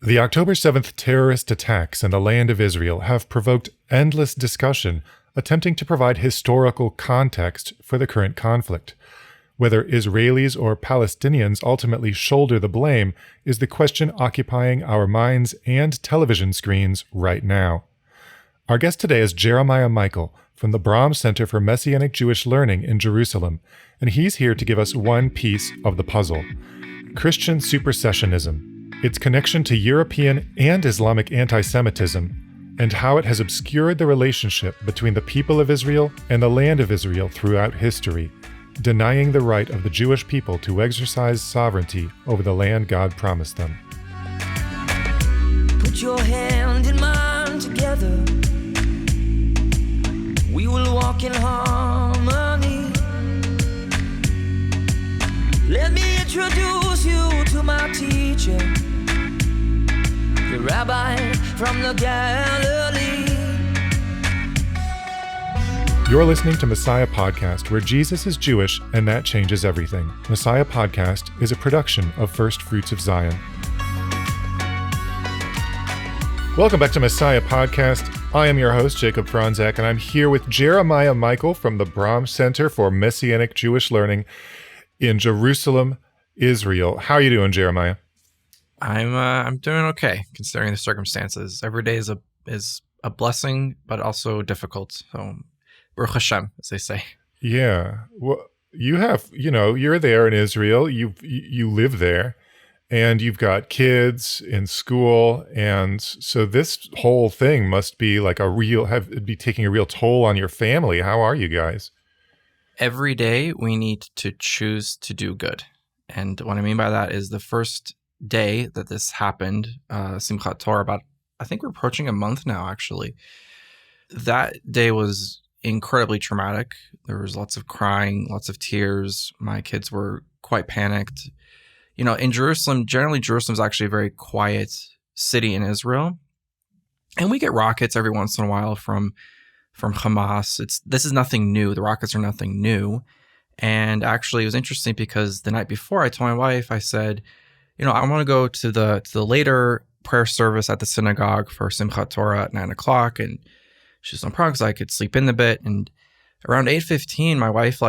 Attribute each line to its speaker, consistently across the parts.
Speaker 1: The October 7th terrorist attacks in the land of Israel have provoked endless discussion, attempting to provide historical context for the current conflict. Whether Israelis or Palestinians ultimately shoulder the blame is the question occupying our minds and television screens right now. Our guest today is Jeremiah Michael from the Bram Center for Messianic Jewish Learning in Jerusalem, and he's here to give us one piece of the puzzle: Christian supersessionism, its connection to European and Islamic anti-Semitism, and how it has obscured the relationship between the people of Israel and the land of Israel throughout history, denying the right of the Jewish people to exercise sovereignty over the land God promised them.
Speaker 2: Put your hand in mine together. We will walk in harmony. Let me introduce you to my teacher, the rabbi from the Galilee.
Speaker 1: You're listening to Messiah Podcast, where Jesus is Jewish and that changes everything. Messiah Podcast is a production of First Fruits of Zion. Welcome back to Messiah Podcast. I am your host, Jacob Franzak, and I'm here with Jeremiah Michael from the Bram Center for Messianic Jewish Learning in Jerusalem, Israel. How are you doing, Jeremiah?
Speaker 3: I'm doing okay considering the circumstances. Every day is a blessing, but also difficult. So, Baruch Hashem, as they say.
Speaker 1: Yeah. Well, you're there in Israel. You live there, and you've got kids in school, and so this whole thing must be like be taking a real toll on your family. How are you guys?
Speaker 3: Every day we need to choose to do good. And what I mean by that is the first day that this happened, Simchat Torah, I think we're approaching a month now, actually. That day was incredibly traumatic. There was lots of crying, lots of tears. My kids were quite panicked. You know, in Jerusalem, generally Jerusalem's actually a very quiet city in Israel. And we get rockets every once in a while from Hamas. This is nothing new. The rockets are nothing new. And actually, it was interesting because the night before, I told my wife, I said, I want to go to the later prayer service at the synagogue for Simchat Torah at 9:00. And she's no problem because I could sleep in a bit. And around 8:15, my wife,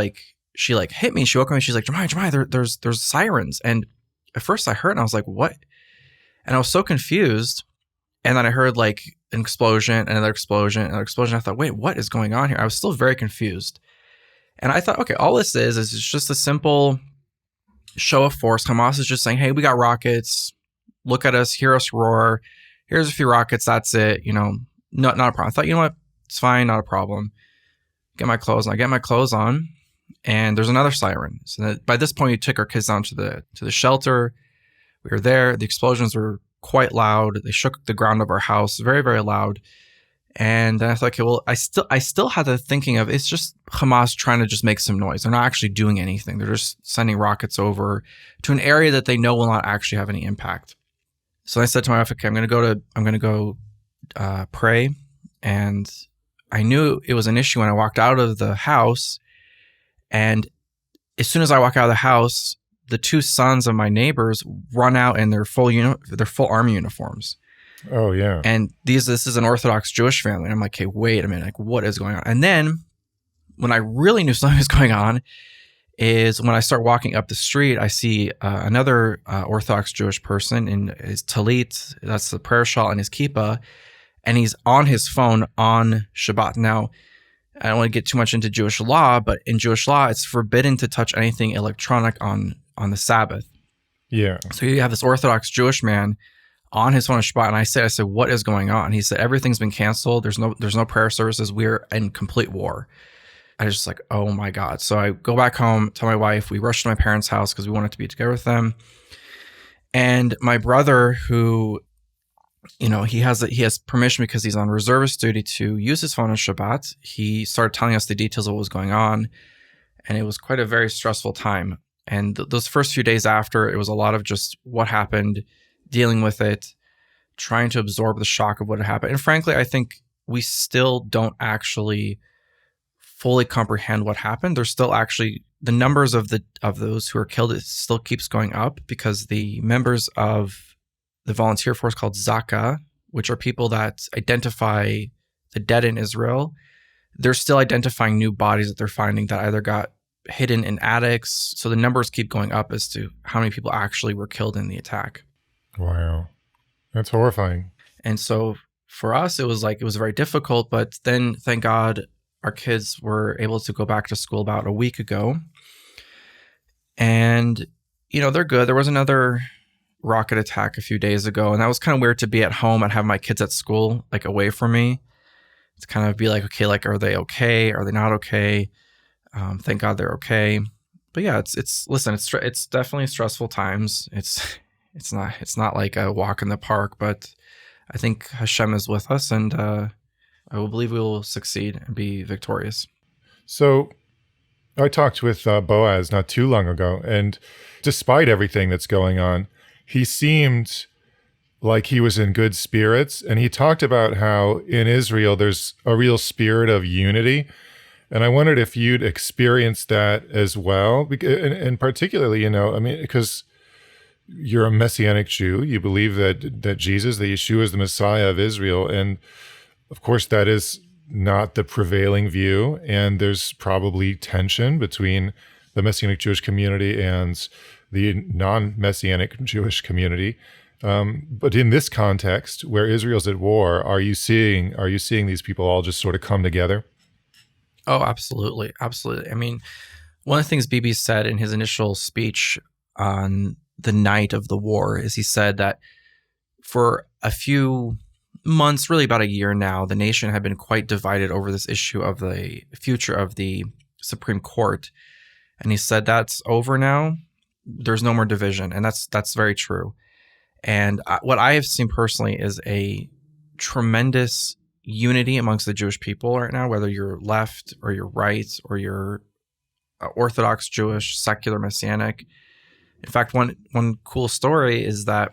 Speaker 3: she hit me. She woke me. She's like, Jeremiah, there's sirens. And at first I heard, and I was like, what? And I was so confused. And then I heard an explosion, another explosion, another explosion. I thought, wait, what is going on here? I was still very confused. And I thought, okay, all this is it's just a simple show of force. Hamas is just saying, hey, we got rockets. Look at us, hear us roar. Here's a few rockets. That's it. Not a problem. I thought, what? It's fine. Not a problem. Get my clothes on. I get my clothes on, and there's another siren. So by this point, we took our kids down to the shelter. We were there. The explosions were quite loud. They shook the ground of our house, very, very loud. And then I thought, okay, well, I still had the thinking of it's just Hamas trying to just make some noise. They're not actually doing anything. They're just sending rockets over to an area that they know will not actually have any impact. So I said to my wife, okay, I'm going to go pray. And I knew it was an issue when I walked out of the house. And as soon as I walk out of the house, the two sons of my neighbors run out in their full army uniforms.
Speaker 1: Oh, yeah.
Speaker 3: And this is an Orthodox Jewish family. And I'm like, okay, wait a minute. What is going on? And then when I really knew something was going on is when I start walking up the street, I see another Orthodox Jewish person in his talit, that's the prayer shawl, and his kippah, and he's on his phone on Shabbat. Now, I don't want to get too much into Jewish law, but in Jewish law, it's forbidden to touch anything electronic on the Sabbath.
Speaker 1: Yeah.
Speaker 3: So you have this Orthodox Jewish man on his phone on Shabbat, and I said, what is going on? He said, everything's been canceled. There's no prayer services. We're in complete war. I was just like, oh my God. So I go back home, tell my wife, we rush to my parents' house because we wanted to be together with them. And my brother, who, he has permission because he's on reservist duty to use his phone on Shabbat. He started telling us the details of what was going on, and it was quite a very stressful time. And those first few days after, it was a lot of just what happened, dealing with it, trying to absorb the shock of what had happened. And frankly, I think we still don't actually fully comprehend what happened. There's still actually the numbers of those who are killed, it still keeps going up because the members of the volunteer force called Zaka, which are people that identify the dead in Israel. They're still identifying new bodies that they're finding that either got hidden in attics. So the numbers keep going up as to how many people actually were killed in the attack.
Speaker 1: Wow. That's horrifying.
Speaker 3: And so for us, it was very difficult, but then thank God our kids were able to go back to school about a week ago. And, they're good. There was another rocket attack a few days ago, and that was kind of weird to be at home and have my kids at school, like away from me, to kind of be like, okay, like, are they okay? Are they not okay? Thank God they're okay. But yeah, it's definitely stressful times. It's not like a walk in the park, but I think Hashem is with us, and I will believe we will succeed and be victorious.
Speaker 1: So I talked with Boaz not too long ago, and despite everything that's going on, he seemed like he was in good spirits. And he talked about how in Israel there's a real spirit of unity. And I wondered if you'd experienced that as well. And particularly, because you're a Messianic Jew, you believe that Jesus, that Yeshua is the Messiah of Israel. And of course, that is not the prevailing view. And there's probably tension between the Messianic Jewish community and the non-Messianic Jewish community. But in this context, where Israel's at war, are you seeing these people all just sort of come together?
Speaker 3: Oh, absolutely. Absolutely. I mean, one of the things Bibi said in his initial speech on the night of the war is he said that for a few months, really about a year now, the nation had been quite divided over this issue of the future of the Supreme Court. And he said that's over now. There's no more division. And that's very true. And what I have seen personally is a tremendous unity amongst the Jewish people right now, whether you're left or you're right or you're Orthodox Jewish, secular, Messianic. In fact, one cool story is that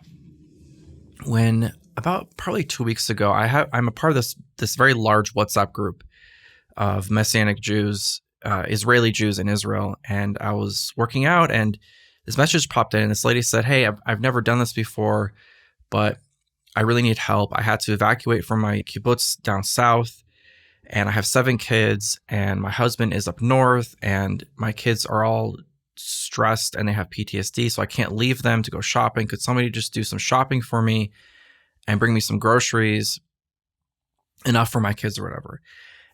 Speaker 3: when about probably 2 weeks ago, I'm a part of this very large WhatsApp group of Messianic Jews, Israeli Jews in Israel, and I was working out, and this message popped in, and this lady said, "Hey, I've never done this before, but I really need help. I had to evacuate from my kibbutz down south, and I have 7 kids, and my husband is up north, and my kids are all stressed, and they have PTSD, so I can't leave them to go shopping. Could somebody just do some shopping for me and bring me some groceries, enough for my kids or whatever?"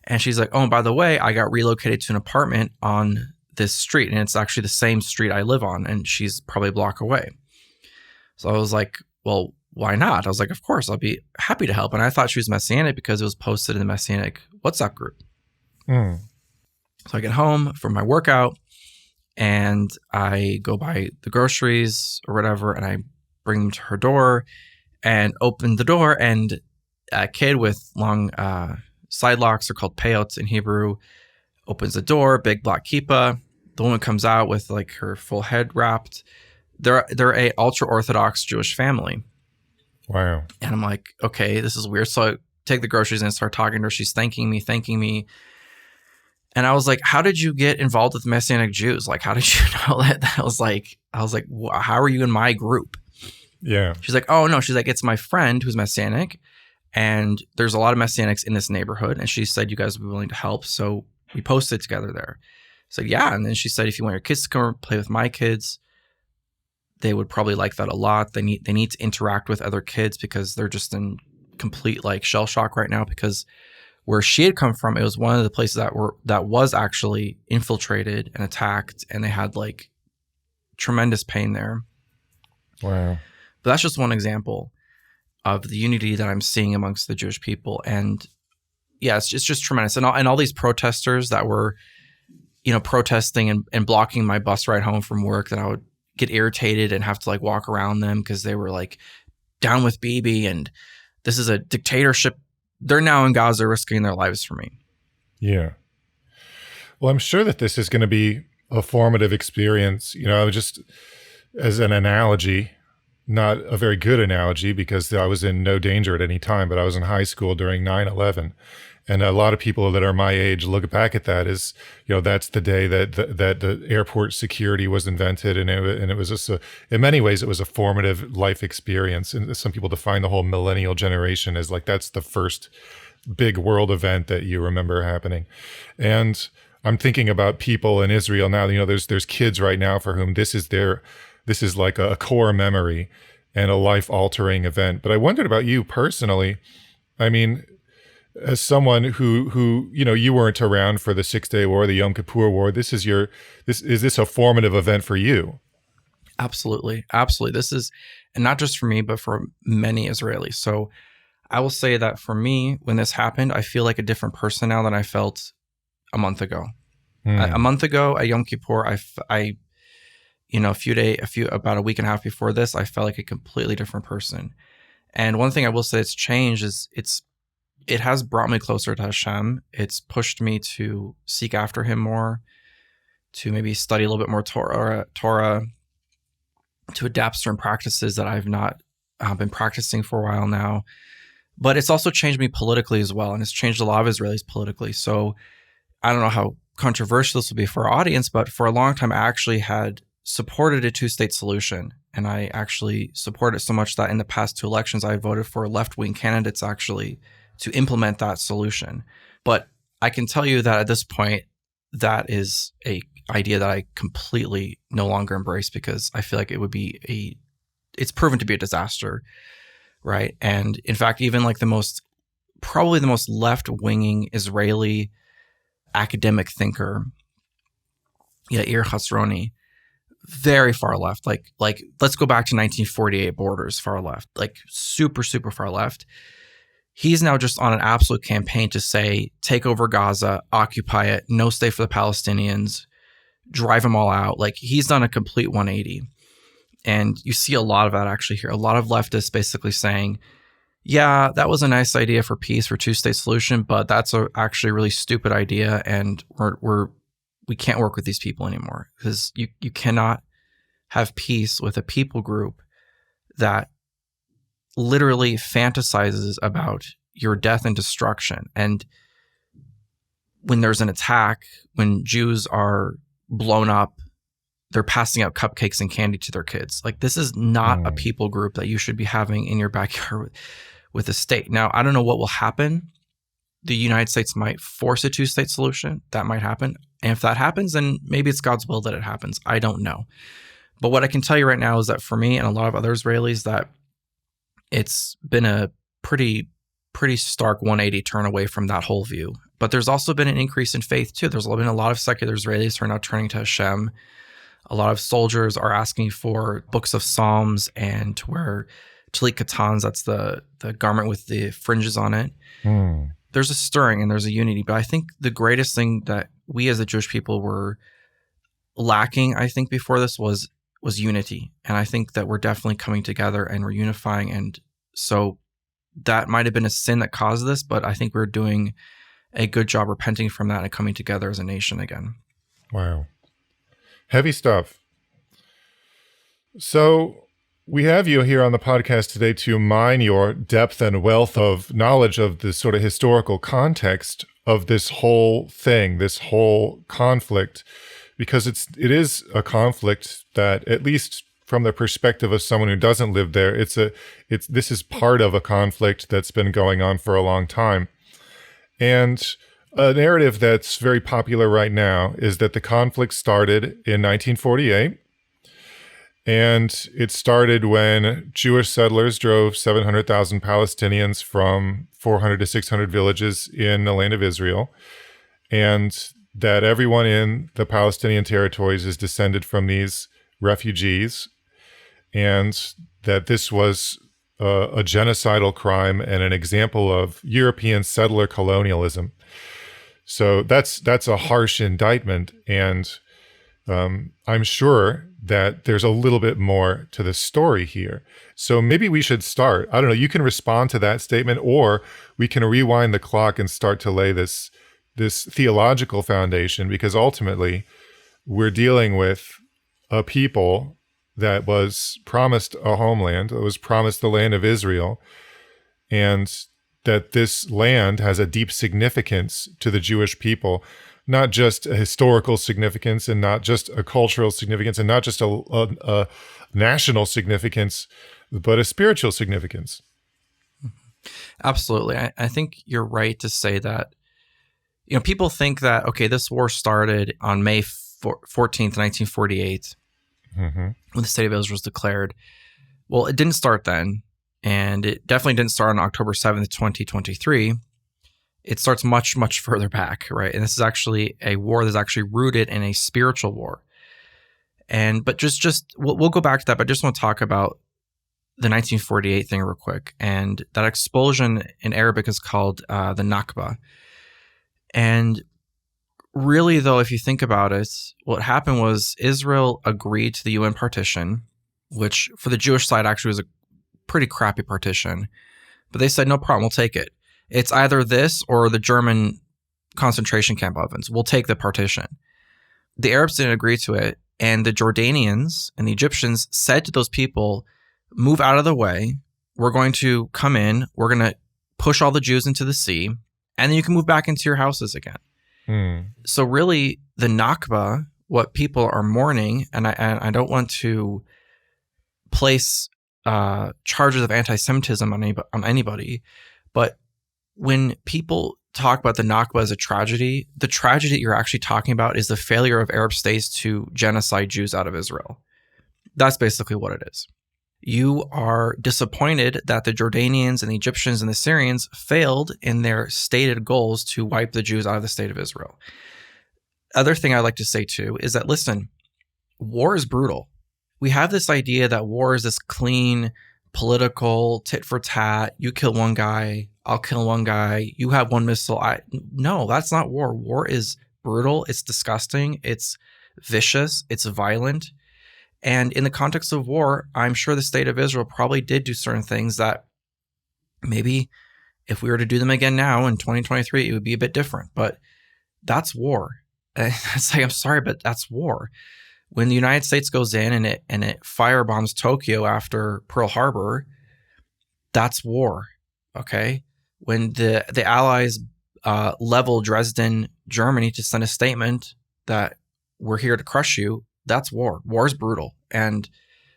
Speaker 3: And she's like, "Oh, and by the way, I got relocated to an apartment on this street, and it's actually the same street I live on, and she's probably a block away." So I was like, well, why not? I was like, of course, I'll be happy to help. And I thought she was Messianic because it was posted in the Messianic WhatsApp group. So I get home from my workout and I go buy the groceries or whatever, and I bring them to her door and open the door, and a kid with long side locks, are called peyot in Hebrew, opens the door, big black kippah. The woman comes out with like her full head wrapped. They're a ultra-Orthodox Jewish family.
Speaker 1: Wow.
Speaker 3: And I'm like, okay, this is weird. So I take the groceries and start talking to her. She's thanking me. And I was like, how did you get involved with Messianic Jews? Like, how did you know that? I was like, how are you in my group?
Speaker 1: Yeah.
Speaker 3: She's like, oh no. She's like, it's my friend who's Messianic, and there's a lot of Messianics in this neighborhood. And she said, you guys would be willing to help. So we posted together there. So yeah. And then she said, if you want your kids to come play with my kids, they would probably like that a lot. They need to interact with other kids because they're just in complete like shell shock right now, because where she had come from, it was one of the places that was actually infiltrated and attacked, and they had like tremendous pain there.
Speaker 1: Wow.
Speaker 3: But that's just one example of the unity that I'm seeing amongst the Jewish people. And yeah, it's just tremendous. And all these protesters that were, protesting and blocking my bus ride home from work, that I would get irritated and have to like walk around them because they were like down with Bibi and this is a dictatorship. They're now in Gaza risking their lives for me.
Speaker 1: Yeah. Well, I'm sure that this is going to be a formative experience. I was just, as an analogy, not a very good analogy because I was in no danger at any time, but I was in high school during 9/11. And a lot of people that are my age look back at that as, that's the day that the airport security was invented. And it was just in many ways, it was a formative life experience. And some people define the whole millennial generation as like, that's the first big world event that you remember happening. And I'm thinking about people in Israel now, there's kids right now for whom this is like a core memory and a life altering event. But I wondered about you personally. I mean, as someone who you weren't around for the 6-Day War, the Yom Kippur War, is this a formative event for you?
Speaker 3: Absolutely. This is, and not just for me, but for many Israelis. So I will say that for me, when this happened, I feel like a different person now than I felt a month ago. A month ago at Yom Kippur, about a week and a half before this, I felt like a completely different person. And one thing I will say that's changed is it has brought me closer to Hashem. It's pushed me to seek after him more, to maybe study a little bit more Torah, to adapt certain practices that I've not been practicing for a while now. But it's also changed me politically as well, and it's changed a lot of Israelis politically. So I don't know how controversial this will be for our audience, but for a long time, I actually had supported a two-state solution. And I actually supported it so much that in the past 2 elections, I voted for left-wing candidates actually to implement that solution. But I can tell you that at this point, that is a idea that I completely no longer embrace, because I feel like it would be it's proven to be a disaster, right? And in fact, even like probably the most left-winging Israeli academic thinker, Yair Khosroni, very far left, like let's go back to 1948 borders, far left, like super, super far left. He's now just on an absolute campaign to say, take over Gaza, occupy it, no stay for the Palestinians, drive them all out. Like, he's done a complete 180. And you see a lot of that actually here. A lot of leftists basically saying, yeah, that was a nice idea for peace, for two-state solution, but that's actually a really stupid idea, and we can't work with these people anymore, because you cannot have peace with a people group that literally fantasizes about your death and destruction. And when there's an attack, when Jews are blown up, they're passing out cupcakes and candy to their kids. Like, this is not a people group that you should be having in your backyard with the state. Now, I don't know what will happen. The United States might force a two-state solution. That might happen. And if that happens, then maybe it's God's will that it happens. I don't know. But what I can tell you right now is that for me and a lot of other Israelis, that it's been a pretty stark 180 turn away from that whole view. But there's also been an increase in faith too. There's been a lot of secular Israelis who are now turning to Hashem. A lot of soldiers are asking for books of Psalms and to wear talit katans, that's the garment with the fringes on it. There's a stirring and there's a unity. But I think the greatest thing that we as the Jewish people were lacking, I think, before this was unity. And I think that we're definitely coming together and we're unifying. And so that might have been a sin that caused this, but I think we're doing a good job repenting from that and coming together as a nation again.
Speaker 1: Wow. Heavy stuff. So we have you here on the podcast today to mine your depth and wealth of knowledge of the sort of historical context of this whole thing, this whole conflict, because it is a conflict that, at least from the perspective of someone who doesn't live there, this is part of a conflict that's been going on for a long time. And a narrative that's very popular right now is that the conflict started in 1948. And it started when Jewish settlers drove 700,000 Palestinians from 400 to 600 villages in the land of Israel. And that everyone in the Palestinian territories is descended from these refugees. And that this was a genocidal crime and an example of European settler colonialism. So that's a harsh indictment. And I'm sure that there's a little bit more to the story here. So maybe we should start. I don't know, you can respond to that statement, or we can rewind the clock and start to lay this theological foundation, because ultimately we're dealing with a people that was promised a homeland, that was promised the land of Israel, and that this land has a deep significance to the Jewish people, not just a historical significance and not just a cultural significance and not just a national significance, but a spiritual significance.
Speaker 3: Absolutely. I think you're right to say that, people think that, okay, this war started on May 14th, 1948, when the State of Israel was declared. Well, it didn't start then, and it definitely didn't start on October 7th, 2023. It starts much, much further back, right? And this is actually a war that's actually rooted in a spiritual war. But we'll go back to that, but I just want to talk about the 1948 thing real quick. And that expulsion in Arabic is called the Nakba. And really, though, if you think about it, what happened was Israel agreed to the UN partition, which for the Jewish side actually was a pretty crappy partition. But they said, no problem, we'll take it. It's either this or the German concentration camp ovens. We'll take the partition. The Arabs didn't agree to it. And the Jordanians and the Egyptians said to those people, move out of the way. We're going to come in. We're going to push all the Jews into the sea. And then you can move back into your houses again. So really, the Nakba, what people are mourning, and I don't want to place charges of anti-Semitism on anybody, but when people talk about the Nakba as a tragedy, the tragedy you're actually talking about is the failure of Arab states to genocide Jews out of Israel. That's basically what it is. You are disappointed that the Jordanians and the Egyptians and the Syrians failed in their stated goals to wipe the Jews out of the state of Israel. Other thing I'd like to say too is that, listen, war is brutal. We have this idea that war is this clean, political, tit for tat. You kill one guy, I'll kill one guy. You have one missile. No, that's not war. War is brutal. It's disgusting. It's vicious. It's violent. And in the context of war, I'm sure the state of Israel probably did do certain things that maybe if we were to do them again now in 2023, it would be a bit different. But that's war. It's like, I'm sorry, but that's war. When the United States goes in and it firebombs Tokyo after Pearl Harbor, that's war. Okay? When the Allies level Dresden, Germany to send a statement that we're here to crush you, that's war. War is brutal. And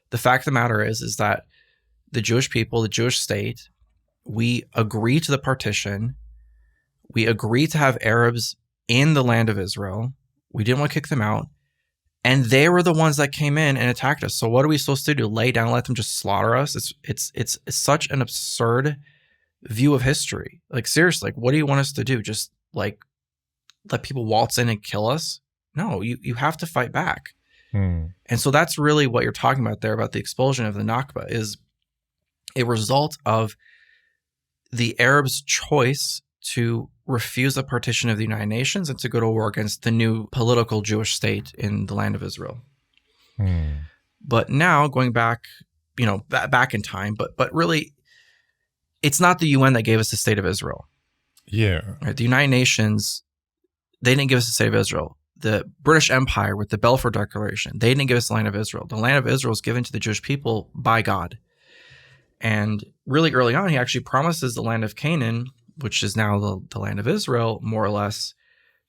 Speaker 3: the fact of the matter is that the Jewish people, the Jewish state, we agree to the partition. We agree to have Arabs in the land of Israel. We didn't want to kick them out. And they were the ones that came in and attacked us. So what are we supposed to do? Lay down and let them just slaughter us? It's such an absurd view of history. Like, seriously, like, what do you want us to do? Just like let people waltz in and kill us? No, you have to fight back. And so that's really what you're talking about there, about the expulsion of the Nakba, is a result of the Arabs' choice to refuse the partition of the United Nations and to go to war against the new political Jewish state in the land of Israel. But now, going back, back in time, but really, it's not the UN that gave us the state of Israel.
Speaker 1: Yeah.
Speaker 3: Right? The United Nations, they didn't give us the state of Israel. The British Empire with the Balfour Declaration, they didn't give us the land of Israel. The land of Israel was given to the Jewish people by God. And really early on, he actually promises the land of Canaan, which is now the land of Israel, more or less,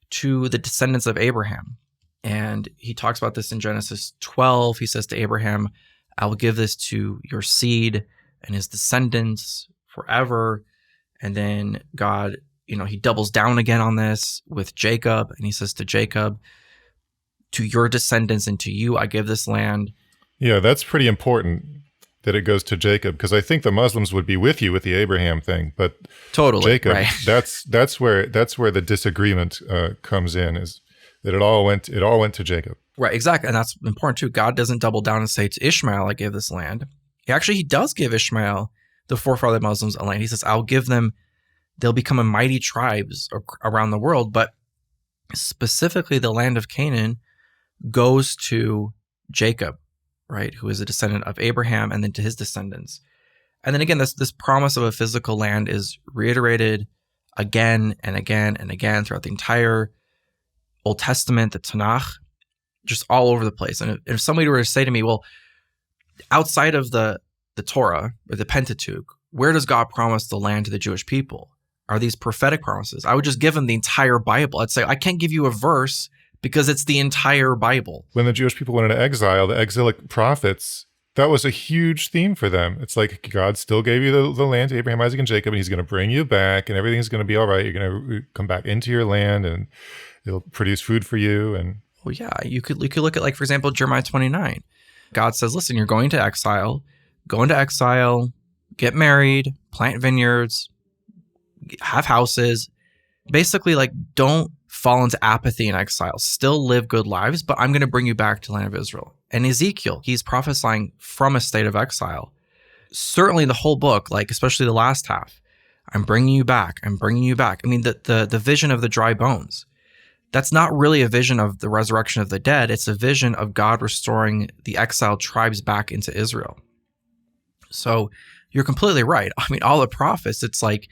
Speaker 3: to the descendants of Abraham. And he talks about this in Genesis 12. He says to Abraham, I will give this to your seed and his descendants forever. And then God, he doubles down again on this with Jacob. And he says to Jacob, to your descendants and to you, I give this land.
Speaker 1: Yeah, that's pretty important that it goes to Jacob, because I think the Muslims would be with you with the Abraham thing, but
Speaker 3: totally,
Speaker 1: Jacob,
Speaker 3: right.
Speaker 1: that's where the disagreement comes in, is that it all went to Jacob.
Speaker 3: Right, exactly. And that's important too. God doesn't double down and say to Ishmael, I give this land. He does give Ishmael, the forefather Muslims, a land. He says, I'll give them, they'll become a mighty tribes around the world, but specifically the land of Canaan goes to Jacob, right, who is a descendant of Abraham, and then to his descendants. And then again, this promise of a physical land is reiterated again and again and again throughout the entire Old Testament, the Tanakh, just all over the place. And if somebody were to say to me, well, outside of the Torah or the Pentateuch, where does God promise the land to the Jewish people? Are these prophetic promises? I would just give them the entire Bible. I'd say, I can't give you a verse because it's the entire Bible.
Speaker 1: When the Jewish people went into exile, the exilic prophets, that was a huge theme for them. It's like God still gave you the land to Abraham, Isaac, and Jacob, and he's going to bring you back, and everything's going to be all right. You're going to come back into your land, and it'll produce food for you. And
Speaker 3: well, yeah, you could look at, like, for example, Jeremiah 29. God says, listen, you're going to exile, go into exile, get married, plant vineyards, have houses. Basically, like, don't fall into apathy in exile. Still live good lives, but I'm going to bring you back to the land of Israel. And Ezekiel, he's prophesying from a state of exile. Certainly the whole book, like especially the last half, I'm bringing you back. I'm bringing you back. I mean, the vision of the dry bones, that's not really a vision of the resurrection of the dead. It's a vision of God restoring the exiled tribes back into Israel. So you're completely right. I mean, all the prophets, it's like,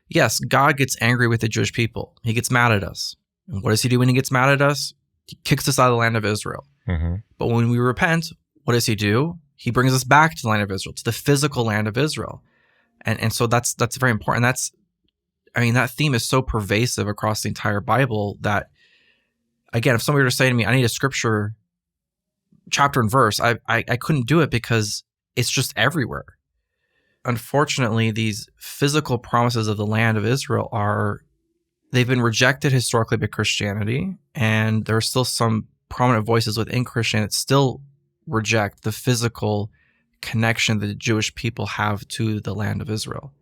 Speaker 3: yes, God gets angry with the Jewish people. He gets mad at us. And what does he do when he gets mad at us? He kicks us out of the land of Israel. Mm-hmm. But when we repent, what does he do? He brings us back to the land of Israel, to the physical land of Israel. And so that's very important. That theme is so pervasive across the entire Bible that, again, if somebody were to say to me, I need a scripture chapter and verse, I couldn't do it because it's just everywhere. Unfortunately, these physical promises of the land of Israel they've been rejected historically by Christianity, and there are still some prominent voices within Christianity that still reject the physical connection that the Jewish people have to the land of Israel.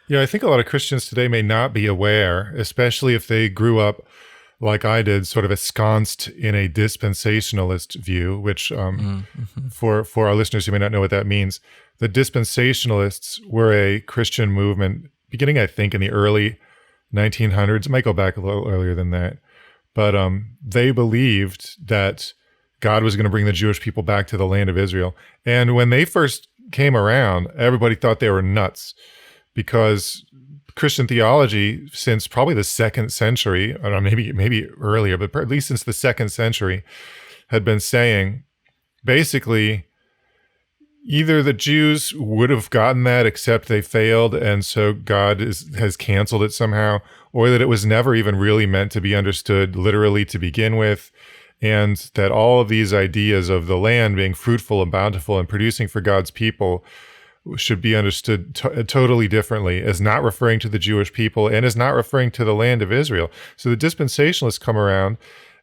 Speaker 1: Yeah, I think a lot of Christians today may not be aware, especially if they grew up like I did, sort of ensconced in a dispensationalist view, which for our listeners who may not know what that means, the dispensationalists were a Christian movement beginning, I think, in the early 1900s. It might go back a little earlier than that. But they believed that God was going to bring the Jewish people back to the land of Israel. And when they first came around, everybody thought they were nuts because Christian theology, since probably the 2nd century, I don't know, maybe earlier, but at least since the 2nd century, had been saying basically either the Jews would have gotten that except they failed, and so God has canceled it somehow, or that it was never even really meant to be understood literally to begin with, and that all of these ideas of the land being fruitful and bountiful and producing for God's people should be understood totally differently, as not referring to the Jewish people and as not referring to the land of Israel. So the dispensationalists come around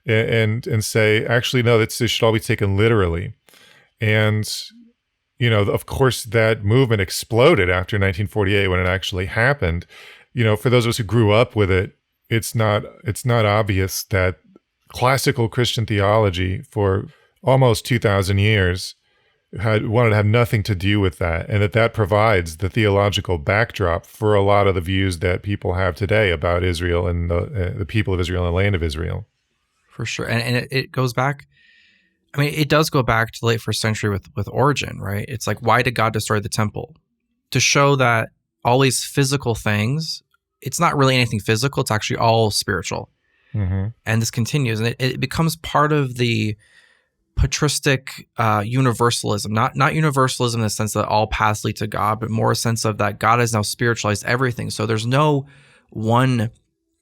Speaker 1: and say, actually, no, this should all be taken literally. And, you know, of course, that movement exploded after 1948 when it actually happened. You know, for those of us who grew up with it, it's not obvious that classical Christian theology for almost 2,000 years wanted to have nothing to do with that, and that provides the theological backdrop for a lot of the views that people have today about Israel and the people of Israel and the land of Israel.
Speaker 3: For sure. And it goes back, I mean, it does go back to the late 1st century with Origen, right? It's like, why did God destroy the temple? To show that all these physical things, it's not really anything physical, it's actually all spiritual. Mm-hmm. And this continues, and it becomes part of the patristic universalism, not universalism in the sense that all paths lead to God, but more a sense of that God has now spiritualized everything. So there's no one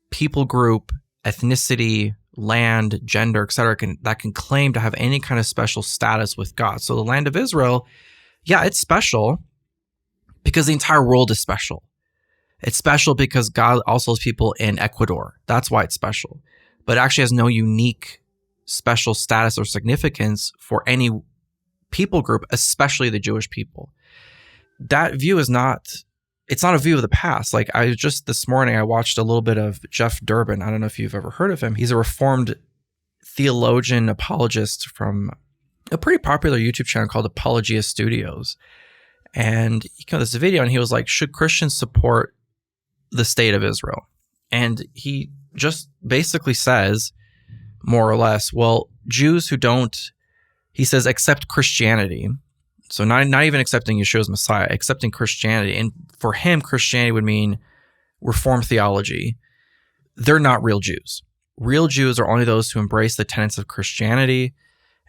Speaker 3: people group, ethnicity, land, gender, etc., that can claim to have any kind of special status with God. So the land of Israel, yeah, it's special because the entire world is special. It's special because God also has people in Ecuador. That's why it's special. But it actually has no unique special status or significance for any people group, especially the Jewish people. That view it's not a view of the past. Like this morning, I watched a little bit of Jeff Durbin. I don't know if you've ever heard of him. He's a Reformed theologian, apologist from a pretty popular YouTube channel called Apologia Studios. And he got this video and he was like, should Christians support the state of Israel? And he just basically says, more or less, well, Jews who don't, he says, accept Christianity, so not even accepting Yeshua's Messiah, accepting Christianity, and for him, Christianity would mean Reformed theology, they're not real Jews. Real Jews are only those who embrace the tenets of Christianity,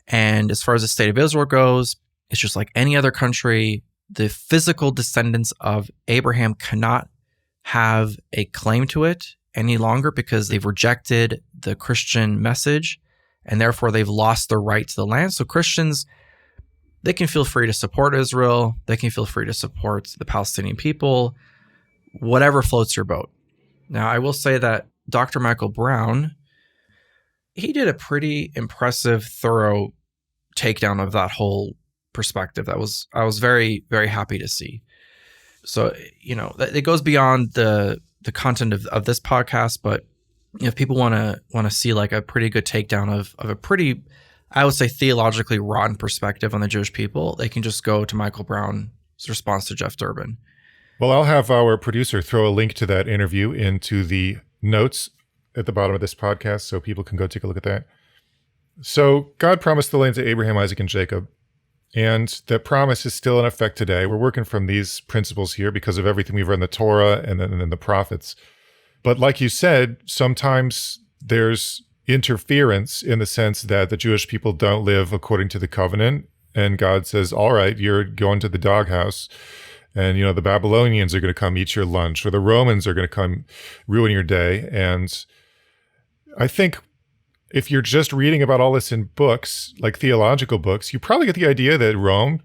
Speaker 3: and as far as the state of Israel goes, it's just like any other country. the physical descendants of Abraham cannot have a claim to it any longer because they've rejected the Christian message, and therefore they've lost their right to the land. So Christians, they can feel free to support Israel. They can feel free to support the Palestinian people, whatever floats your boat. Now, I will say that Dr. Michael Brown, he did a pretty impressive, thorough takedown of that whole perspective. I was very, very happy to see. So, it goes beyond the content of this podcast, but if people want to see like a pretty good takedown of a pretty, I would say, theologically rotten perspective on the Jewish people, they can just go to Michael Brown's response to Jeff Durbin.
Speaker 1: Well, I'll have our producer throw a link to that interview into the notes at the bottom of this podcast so people can go take a look at that. So God promised the land to Abraham, Isaac, and Jacob, and that promise is still in effect today. We're working from these principles here because of everything we've read in the Torah and then the prophets. But like you said, sometimes there's interference in the sense that the Jewish people don't live according to the covenant, and God says, all right, you're going to the doghouse, and the Babylonians are going to come eat your lunch, or the Romans are going to come ruin your day. And I think if you're just reading about all this in books, like theological books, you probably get the idea that Rome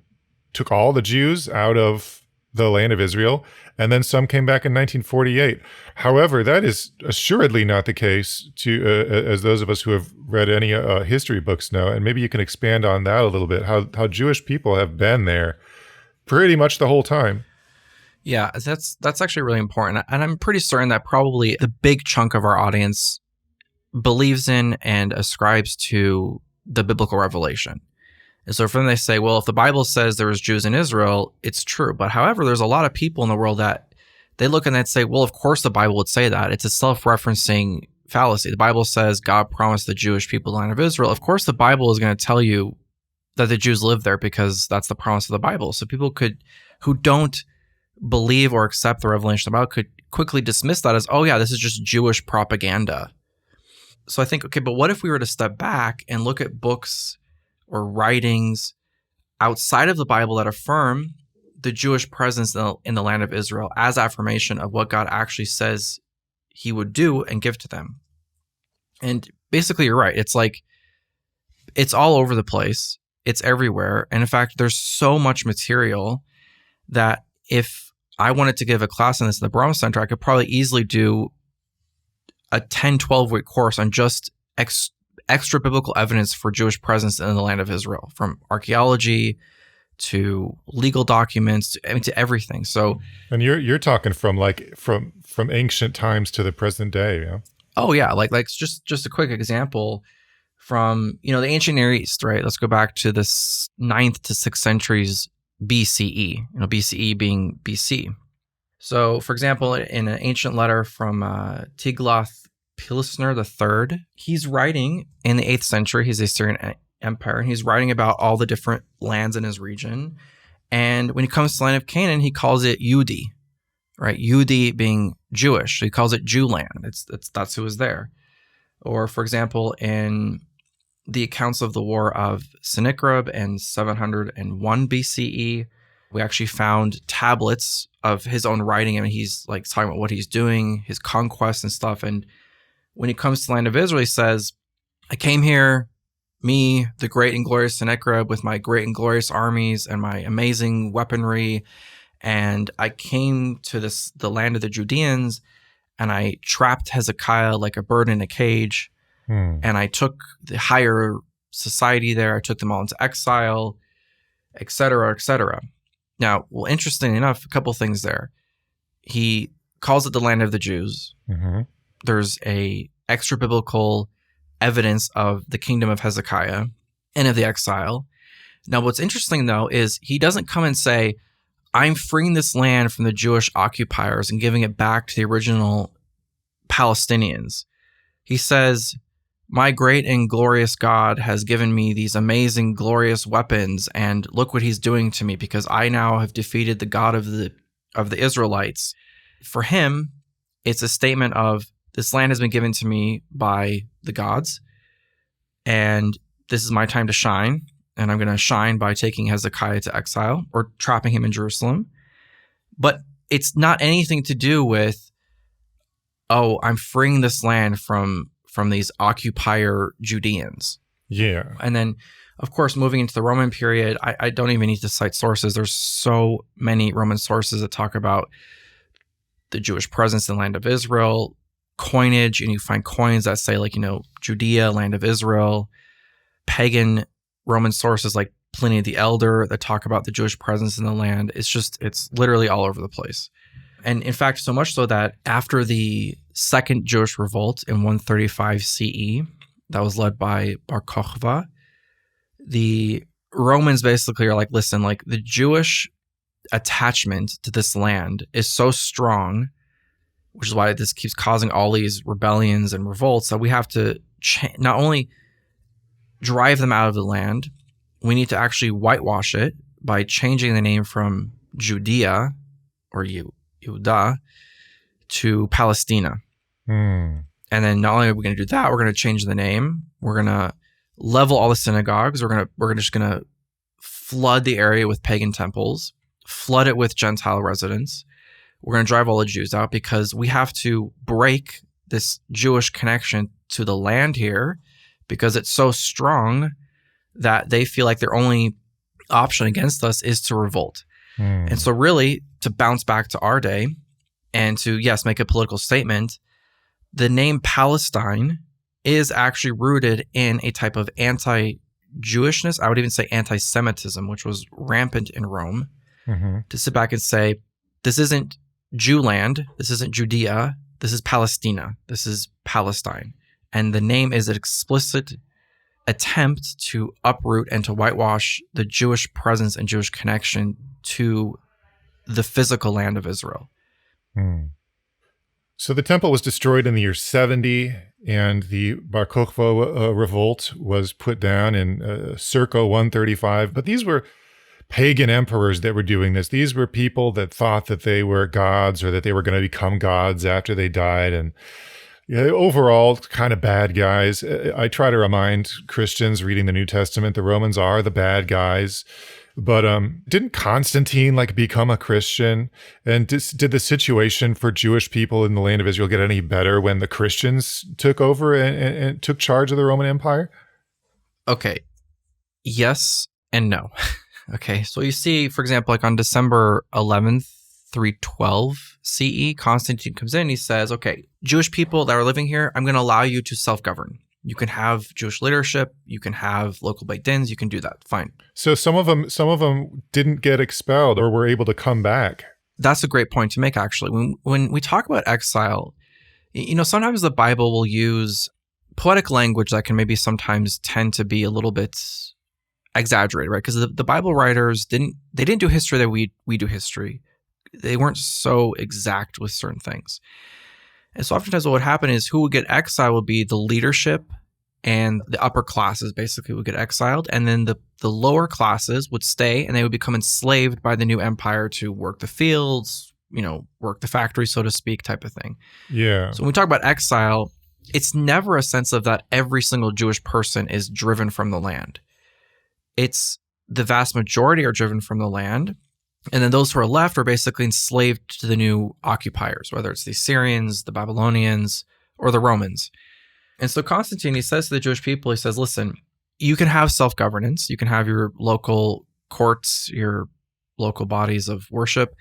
Speaker 1: took all the Jews out of the land of Israel, and then some came back in 1948. However, that is assuredly not the case, as those of us who have read any history books know, and maybe you can expand on that a little bit, how Jewish people have been there pretty much the whole time.
Speaker 3: Yeah, that's actually really important. And I'm pretty certain that probably the big chunk of our audience believes in and ascribes to the biblical revelation. And so for them, they say, well, if the Bible says there was Jews in Israel, it's true. But however, there's a lot of people in the world that they look and they say, well, of course the Bible would say that. It's a self-referencing fallacy. The Bible says God promised the Jewish people the land of Israel. Of course, the Bible is going to tell you that the Jews live there because that's the promise of the Bible. So people who don't believe or accept the revelation of the Bible could quickly dismiss that as, oh yeah, this is just Jewish propaganda. So I think, okay, but what if we were to step back and look at books or writings outside of the Bible that affirm the Jewish presence in the land of Israel as affirmation of what God actually says he would do and give to them? And basically, you're right. It's like, it's all over the place. It's everywhere. And in fact, there's so much material that if I wanted to give a class on this in the Bram Center, I could probably easily do a 10, 12-week course on just extra biblical evidence for Jewish presence in the land of Israel, from archaeology to legal documents, to everything. So, and
Speaker 1: you're talking from ancient times to the present day, yeah.
Speaker 3: Oh yeah, like just a quick example from the ancient Near East, right? Let's go back to the 9th to 6th centuries BCE. BCE being BC. So, for example, in an ancient letter from Tiglath-Pileser III, he's writing in the 8th century. He's the Assyrian Empire, and he's writing about all the different lands in his region. And when he comes to the land of Canaan, he calls it Yehudi, right? Yehudi being Jewish, so he calls it Jew land. That's who was there. Or, for example, in the accounts of the War of Sennacherib in 701 BCE, we actually found tablets of his own writing. I mean, he's like talking about what he's doing, his conquests and stuff. And when he comes to the land of Israel, he says, I came here, me, the great and glorious Sennacherib, with my great and glorious armies and my amazing weaponry. And I came to the land of the Judeans, and I trapped Hezekiah like a bird in a cage. And I took the higher society there. I took them all into exile, et cetera, et cetera. Now, well, interestingly enough, a couple things there. He calls it the land of the Jews. Mm-hmm. There's a extra biblical evidence of the kingdom of Hezekiah and of the exile. Now, what's interesting, though, is he doesn't come and say, I'm freeing this land from the Jewish occupiers and giving it back to the original Palestinians. He says, my great and glorious God has given me these amazing, glorious weapons, and look what he's doing to me, because I now have defeated the God of the Israelites. For him, it's a statement of, this land has been given to me by the gods, and this is my time to shine. and I'm going to shine by taking Hezekiah to exile or trapping him in Jerusalem. But it's not anything to do with, oh, I'm freeing this land from these occupier Judeans.
Speaker 1: Yeah.
Speaker 3: And then, of course, moving into the Roman period, I don't even need to cite sources. There's so many Roman sources that talk about the Jewish presence in the land of Israel, coinage, and you find coins that say, like, Judea, land of Israel, pagan Roman sources like Pliny the Elder that talk about the Jewish presence in the land. It's literally all over the place. And in fact, so much so that after the Second Jewish Revolt in 135 CE, that was led by Bar Kokhba, the Romans basically are like, listen, like the Jewish attachment to this land is so strong, which is why this keeps causing all these rebellions and revolts, that we have to not only drive them out of the land, we need to actually whitewash it by changing the name from Judea or Yehuda to Palestina. And then not only are we going to do that, we're going to change the name. We're going to level all the synagogues. We're just going to flood the area with pagan temples, flood it with Gentile residents. We're going to drive all the Jews out because we have to break this Jewish connection to the land here because it's so strong that they feel like their only option against us is to revolt. And so really, to bounce back to our day and to, yes, make a political statement, the name Palestine is actually rooted in a type of anti-Jewishness. I would even say anti-Semitism, which was rampant in Rome. To sit back and say, this isn't Jew land, this isn't Judea, this is Palestina, this is Palestine. And the name is an explicit attempt to uproot and to whitewash the Jewish presence and Jewish connection to the physical land of Israel.
Speaker 1: So the temple was destroyed in the year 70, and the Bar Kokhba revolt was put down in circa 135. But these were pagan emperors that were doing this. These were people that thought that they were gods or that they were going to become gods after they died. And overall, kind of bad guys. I try to remind Christians reading the New Testament, the Romans are the bad guys. But didn't Constantine become a Christian? And did the situation for Jewish people in the land of Israel get any better when the Christians took over and took charge of the Roman Empire?
Speaker 3: Okay. Yes and no. Okay. So you see, for example, on December 11th, 312 CE, Constantine comes in and he says, okay, Jewish people that are living here, I'm going to allow you to self-govern. You can have Jewish leadership. You can have local Beit Dins. You can do that. Fine. So
Speaker 1: some of them didn't get expelled or were able to come back.
Speaker 3: That's a great point to make, actually. When we talk about exile, sometimes the Bible will use poetic language that can maybe sometimes tend to be a little bit exaggerated, right? Because the Bible writers didn't do history that we do history. They weren't so exact with certain things. And so oftentimes what would happen is who would get exiled would be the leadership, and the upper classes basically would get exiled. And then the lower classes would stay and they would become enslaved by the new empire to work the fields, work the factory, so to speak, type of thing.
Speaker 1: Yeah.
Speaker 3: So when we talk about exile, it's never a sense of that every single Jewish person is driven from the land. It's the vast majority are driven from the land. And then those who are left are basically enslaved to the new occupiers, whether it's the Assyrians, the Babylonians, or the Romans. And so Constantine, he says to the Jewish people, he says, listen, you can have self-governance. You can have your local courts, your local bodies of worship,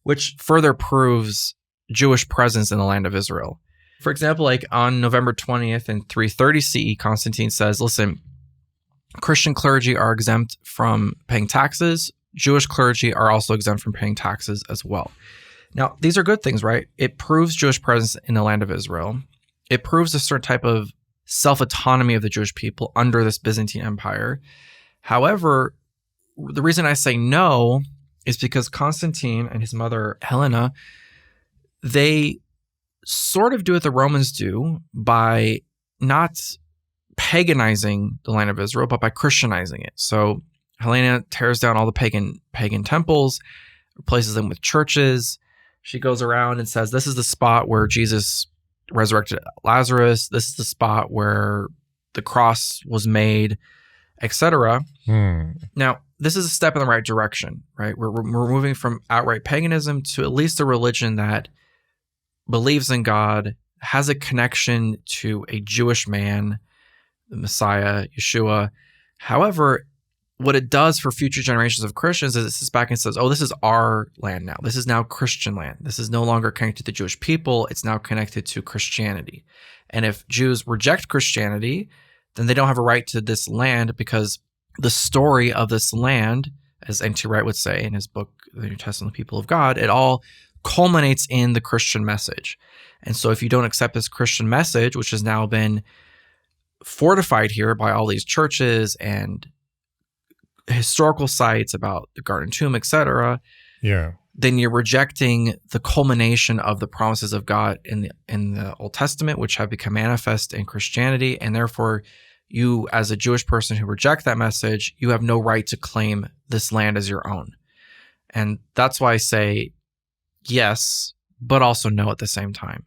Speaker 3: which further proves Jewish presence in the land of Israel. For example, on November 20th in 330 CE, Constantine says, listen, Christian clergy are exempt from paying taxes. Jewish clergy are also exempt from paying taxes as well. Now, these are good things, right? It proves Jewish presence in the land of Israel. It proves a certain type of self-autonomy of the Jewish people under this Byzantine Empire. However, the reason I say no is because Constantine and his mother, Helena, they sort of do what the Romans do by not paganizing the land of Israel, but by Christianizing it. So Helena tears down all the pagan temples, replaces them with churches. She goes around and says, this is the spot where Jesus resurrected Lazarus. This is the spot where the cross was made. etc.
Speaker 1: Hmm.
Speaker 3: Now, this is a step in the right direction, right? We're moving from outright paganism to at least a religion that believes in God, has a connection to a Jewish man, the Messiah, Yeshua. However, what it does for future generations of Christians is it sits back and says, oh, this is our land now. This is now Christian land. This is no longer connected to Jewish people. It's now connected to Christianity. And if Jews reject Christianity, then they don't have a right to this land, because the story of this land, as N.T. Wright would say in his book, The New Testament, the People of God, it all culminates in the Christian message. And so if you don't accept this Christian message, which has now been fortified here by all these churches and historical sites about the Garden Tomb, etc.,
Speaker 1: Yeah.
Speaker 3: then you're rejecting the culmination of the promises of God in the Old Testament, which have become manifest in Christianity. And therefore, you, as a Jewish person who reject that message, you have no right to claim this land as your own. And that's why I say yes, but also no at the same time.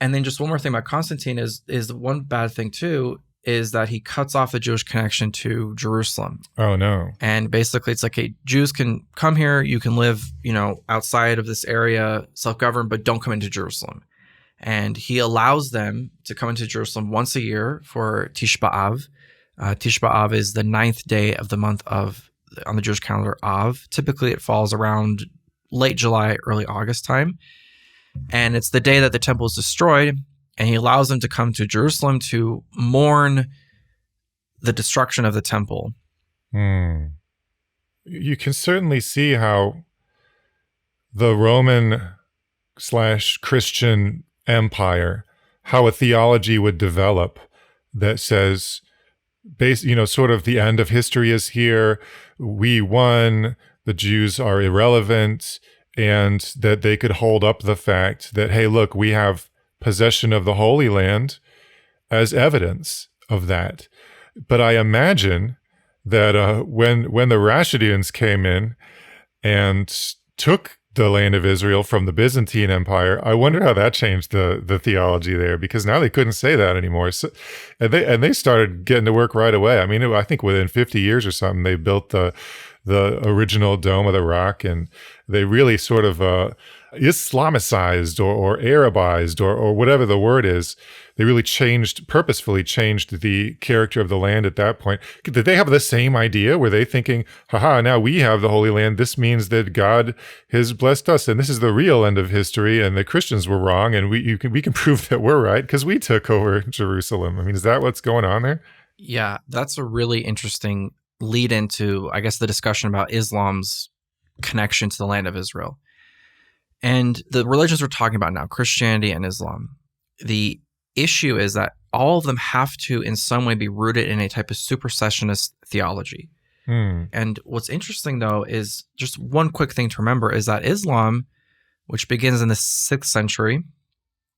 Speaker 3: And then just one more thing about Constantine is one bad thing too, is that he cuts off the Jewish connection to Jerusalem.
Speaker 1: Oh, no.
Speaker 3: And basically it's like, hey, Jews can come here, you can live, outside of this area, self-governed, but don't come into Jerusalem. And he allows them to come into Jerusalem once a year for Tish B'Av. Tish B'Av is the 9th day of the month of, on the Jewish calendar, Av. Typically it falls around late July, early August time. And it's the day that the temple is destroyed. And he allows them to come to Jerusalem to mourn the destruction of the temple.
Speaker 1: You can certainly see how the Roman/Christian empire, how a theology would develop that says, sort of the end of history is here. We won. The Jews are irrelevant, and that they could hold up the fact that, hey, look, we have possession of the Holy Land as evidence of that. But I imagine that when the Rashidians came in and took the land of Israel from the Byzantine Empire, I wonder how that changed the theology there, because now they couldn't say that anymore. So, and they started getting to work right away. I mean, I think within 50 years or something, they built the original Dome of the Rock, and they really sort of Islamicized or Arabized or whatever the word is. They really purposefully changed the character of the land at that point. Did they have the same idea? Were they thinking, haha, now we have the Holy Land. This means that God has blessed us, and this is the real end of history, and the Christians were wrong, and we can prove that we're right because we took over Jerusalem. I mean, is that what's going on there?
Speaker 3: Yeah, that's a really interesting lead into, I guess, the discussion about Islam's connection to the land of Israel. And the religions we're talking about now, Christianity and Islam, the issue is that all of them have to in some way be rooted in a type of supersessionist theology. And what's interesting, though, is just one quick thing to remember is that Islam, which begins in the 6th century,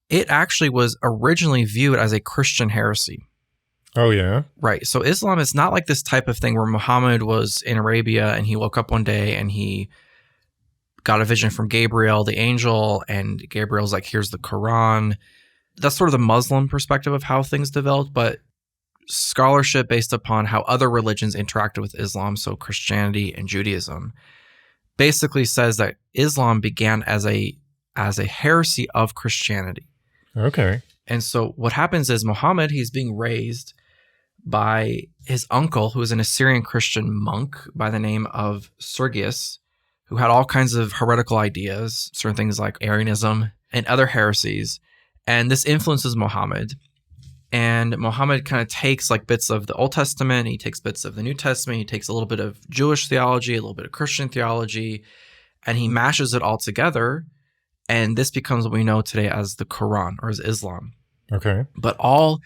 Speaker 3: it actually was originally viewed as a Christian heresy.
Speaker 1: Oh, yeah?
Speaker 3: Right. So Islam is not like this type of thing where Muhammad was in Arabia and he woke up one day and he got a vision from Gabriel, the angel, and Gabriel's like, here's the Quran. That's sort of the Muslim perspective of how things developed, but scholarship based upon how other religions interacted with Islam, so Christianity and Judaism, basically says that Islam began as a heresy of Christianity.
Speaker 1: Okay.
Speaker 3: And so what happens is Muhammad, he's being raised by his uncle, who is an Assyrian Christian monk by the name of Sergius, who had all kinds of heretical ideas, certain things like Arianism and other heresies. And this influences Muhammad. And Muhammad kind of takes like bits of the Old Testament, he takes bits of the New Testament, he takes a little bit of Jewish theology, a little bit of Christian theology, and he mashes it all together. And this becomes what we know today as the Quran, or as Islam.
Speaker 1: Okay. But
Speaker 3: all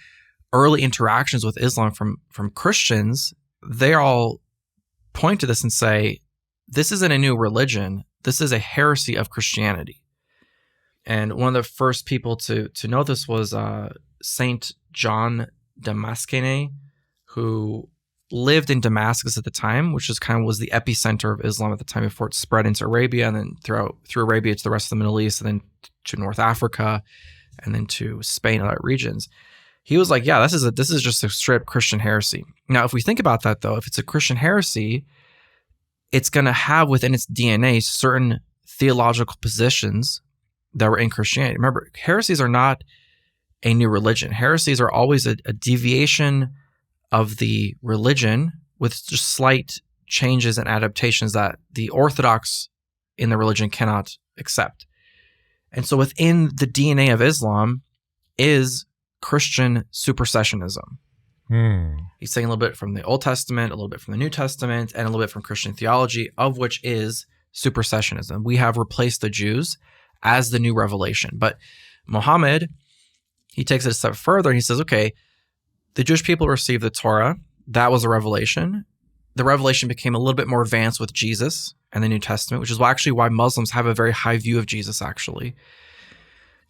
Speaker 3: early interactions with Islam from Christians, they all point to this and say, this isn't a new religion. This is a heresy of Christianity. And one of the first people to know this was Saint John Damascene, who lived in Damascus at the time, which was the epicenter of Islam at the time before it spread into Arabia, and then through Arabia to the rest of the Middle East, and then to North Africa, and then to Spain and other regions. he was like, yeah, this is just a straight Christian heresy. Now, if we think about that, though, if it's a Christian heresy, it's going to have within its DNA certain theological positions that were in Christianity. Remember, heresies are not a new religion. Heresies are always a deviation of the religion with just slight changes and adaptations that the orthodox in the religion cannot accept. And so within the DNA of Islam is Christian supersessionism. He's taking a little bit from the Old Testament, a little bit from the New Testament, and a little bit from Christian theology, of which is supersessionism. We have replaced the Jews as the new revelation. But Muhammad, he takes it a step further and he says, okay, the Jewish people received the Torah. That was a revelation. The revelation became a little bit more advanced with Jesus and the New Testament, which is actually why Muslims have a very high view of Jesus, actually.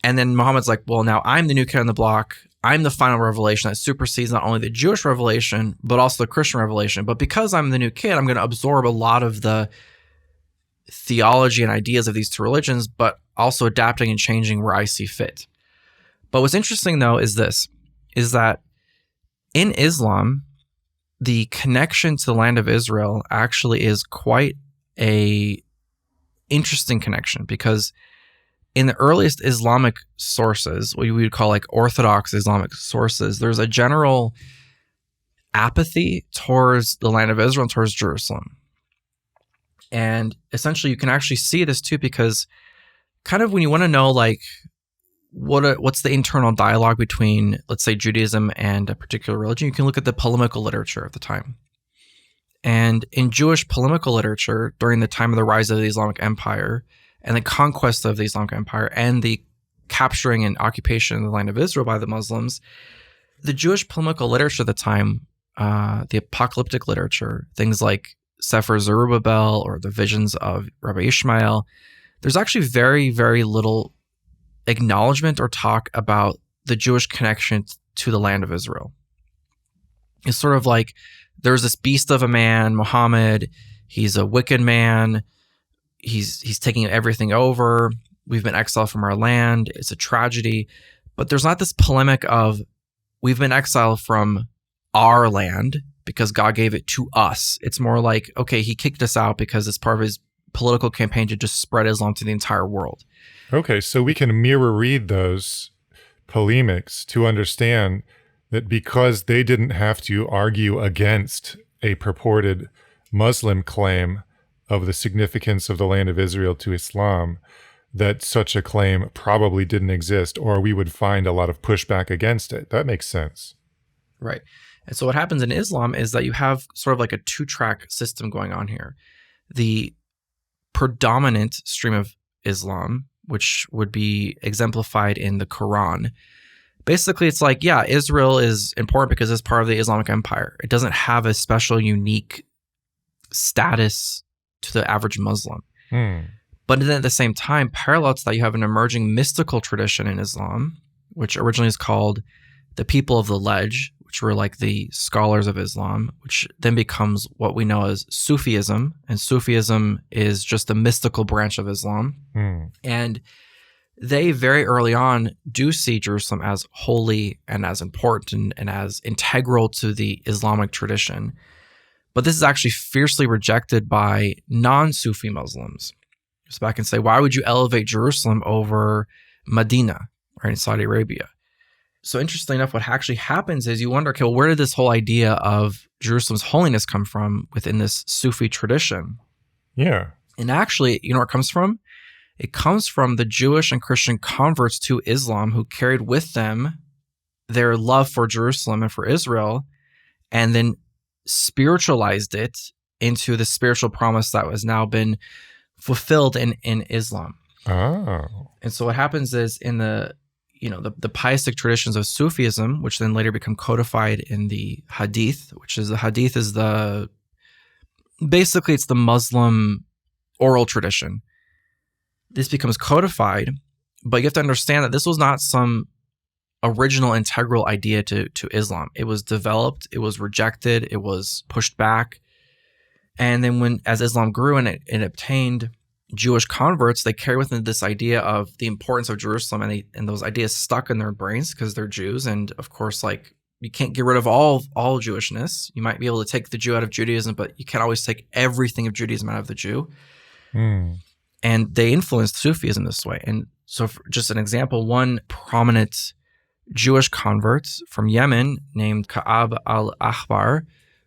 Speaker 3: And then Muhammad's like, well, now I'm the new kid on the block. I'm the final revelation that supersedes not only the Jewish revelation, but also the Christian revelation. But because I'm the new kid, I'm going to absorb a lot of the theology and ideas of these two religions, but also adapting and changing where I see fit. But what's interesting, though, is that in Islam, the connection to the land of Israel actually is quite a interesting connection, because in the earliest Islamic sources, what we would call like Orthodox Islamic sources, there's a general apathy towards the land of Israel and towards Jerusalem. And essentially you can actually see this too, because kind of when you want to know like what's the internal dialogue between, let's say, Judaism and a particular religion, you can look at the polemical literature of the time. And in Jewish polemical literature, during the time of the rise of the Islamic Empire and the conquest of the Islamic Empire and the capturing and occupation of the land of Israel by the Muslims, the Jewish polemical literature at the time, the apocalyptic literature, things like Sefer Zerubbabel or the visions of Rabbi Ishmael, there's actually very, very little acknowledgement or talk about the Jewish connection to the land of Israel. It's sort of like there's this beast of a man, Muhammad. He's a wicked man. He's taking everything over. We've been exiled from our land. It's a tragedy. But there's not this polemic of we've been exiled from our land because God gave it to us. It's more like, okay, he kicked us out because it's part of his political campaign to just spread Islam to the entire world.
Speaker 1: Okay, so we can mirror read those polemics to understand that because they didn't have to argue against a purported Muslim claim of the significance of the land of Israel to Islam, that such a claim probably didn't exist, or we would find a lot of pushback against it. That makes sense.
Speaker 3: Right. And so what happens in Islam is that you have sort of like a two-track system going on here. The predominant stream of Islam, which would be exemplified in the Quran. Basically, it's like, yeah, Israel is important because it's part of the Islamic Empire. It doesn't have a special, unique status to the average Muslim. But then at the same time, parallel to that, you have an emerging mystical tradition in Islam, which originally is called the people of the Ledge, which were like the scholars of Islam, which then becomes what we know as Sufism. And Sufism is just the mystical branch of Islam. And they very early on do see Jerusalem as holy and as important and as integral to the Islamic tradition. But this is actually fiercely rejected by non-Sufi Muslims. Just back and say, why would you elevate Jerusalem over Medina, right, in Saudi Arabia? So interestingly enough, what actually happens is you wonder, okay, well, where did this whole idea of Jerusalem's holiness come from within this Sufi tradition?
Speaker 1: Yeah.
Speaker 3: And actually, you know where it comes from? It comes from the Jewish and Christian converts to Islam who carried with them their love for Jerusalem and for Israel, and then spiritualized it into the spiritual promise that has now been fulfilled in Islam.
Speaker 1: Oh.
Speaker 3: And so what happens is in the pietistic traditions of Sufism, which then later become codified in the Hadith, basically it's the Muslim oral tradition. This becomes codified, but you have to understand that this was not some original integral idea to Islam. It was developed, it was rejected, it was pushed back. And then as Islam grew and it obtained Jewish converts, they carry with them this idea of the importance of Jerusalem, and those ideas stuck in their brains because they're Jews. And of course, like, you can't get rid of all Jewishness. You might be able to take the Jew out of Judaism, but you can't always take everything of Judaism out of the Jew. And they influenced Sufism this way. And so, for just an example, one prominent Jewish convert from Yemen named Ka'ab al-Ahbar,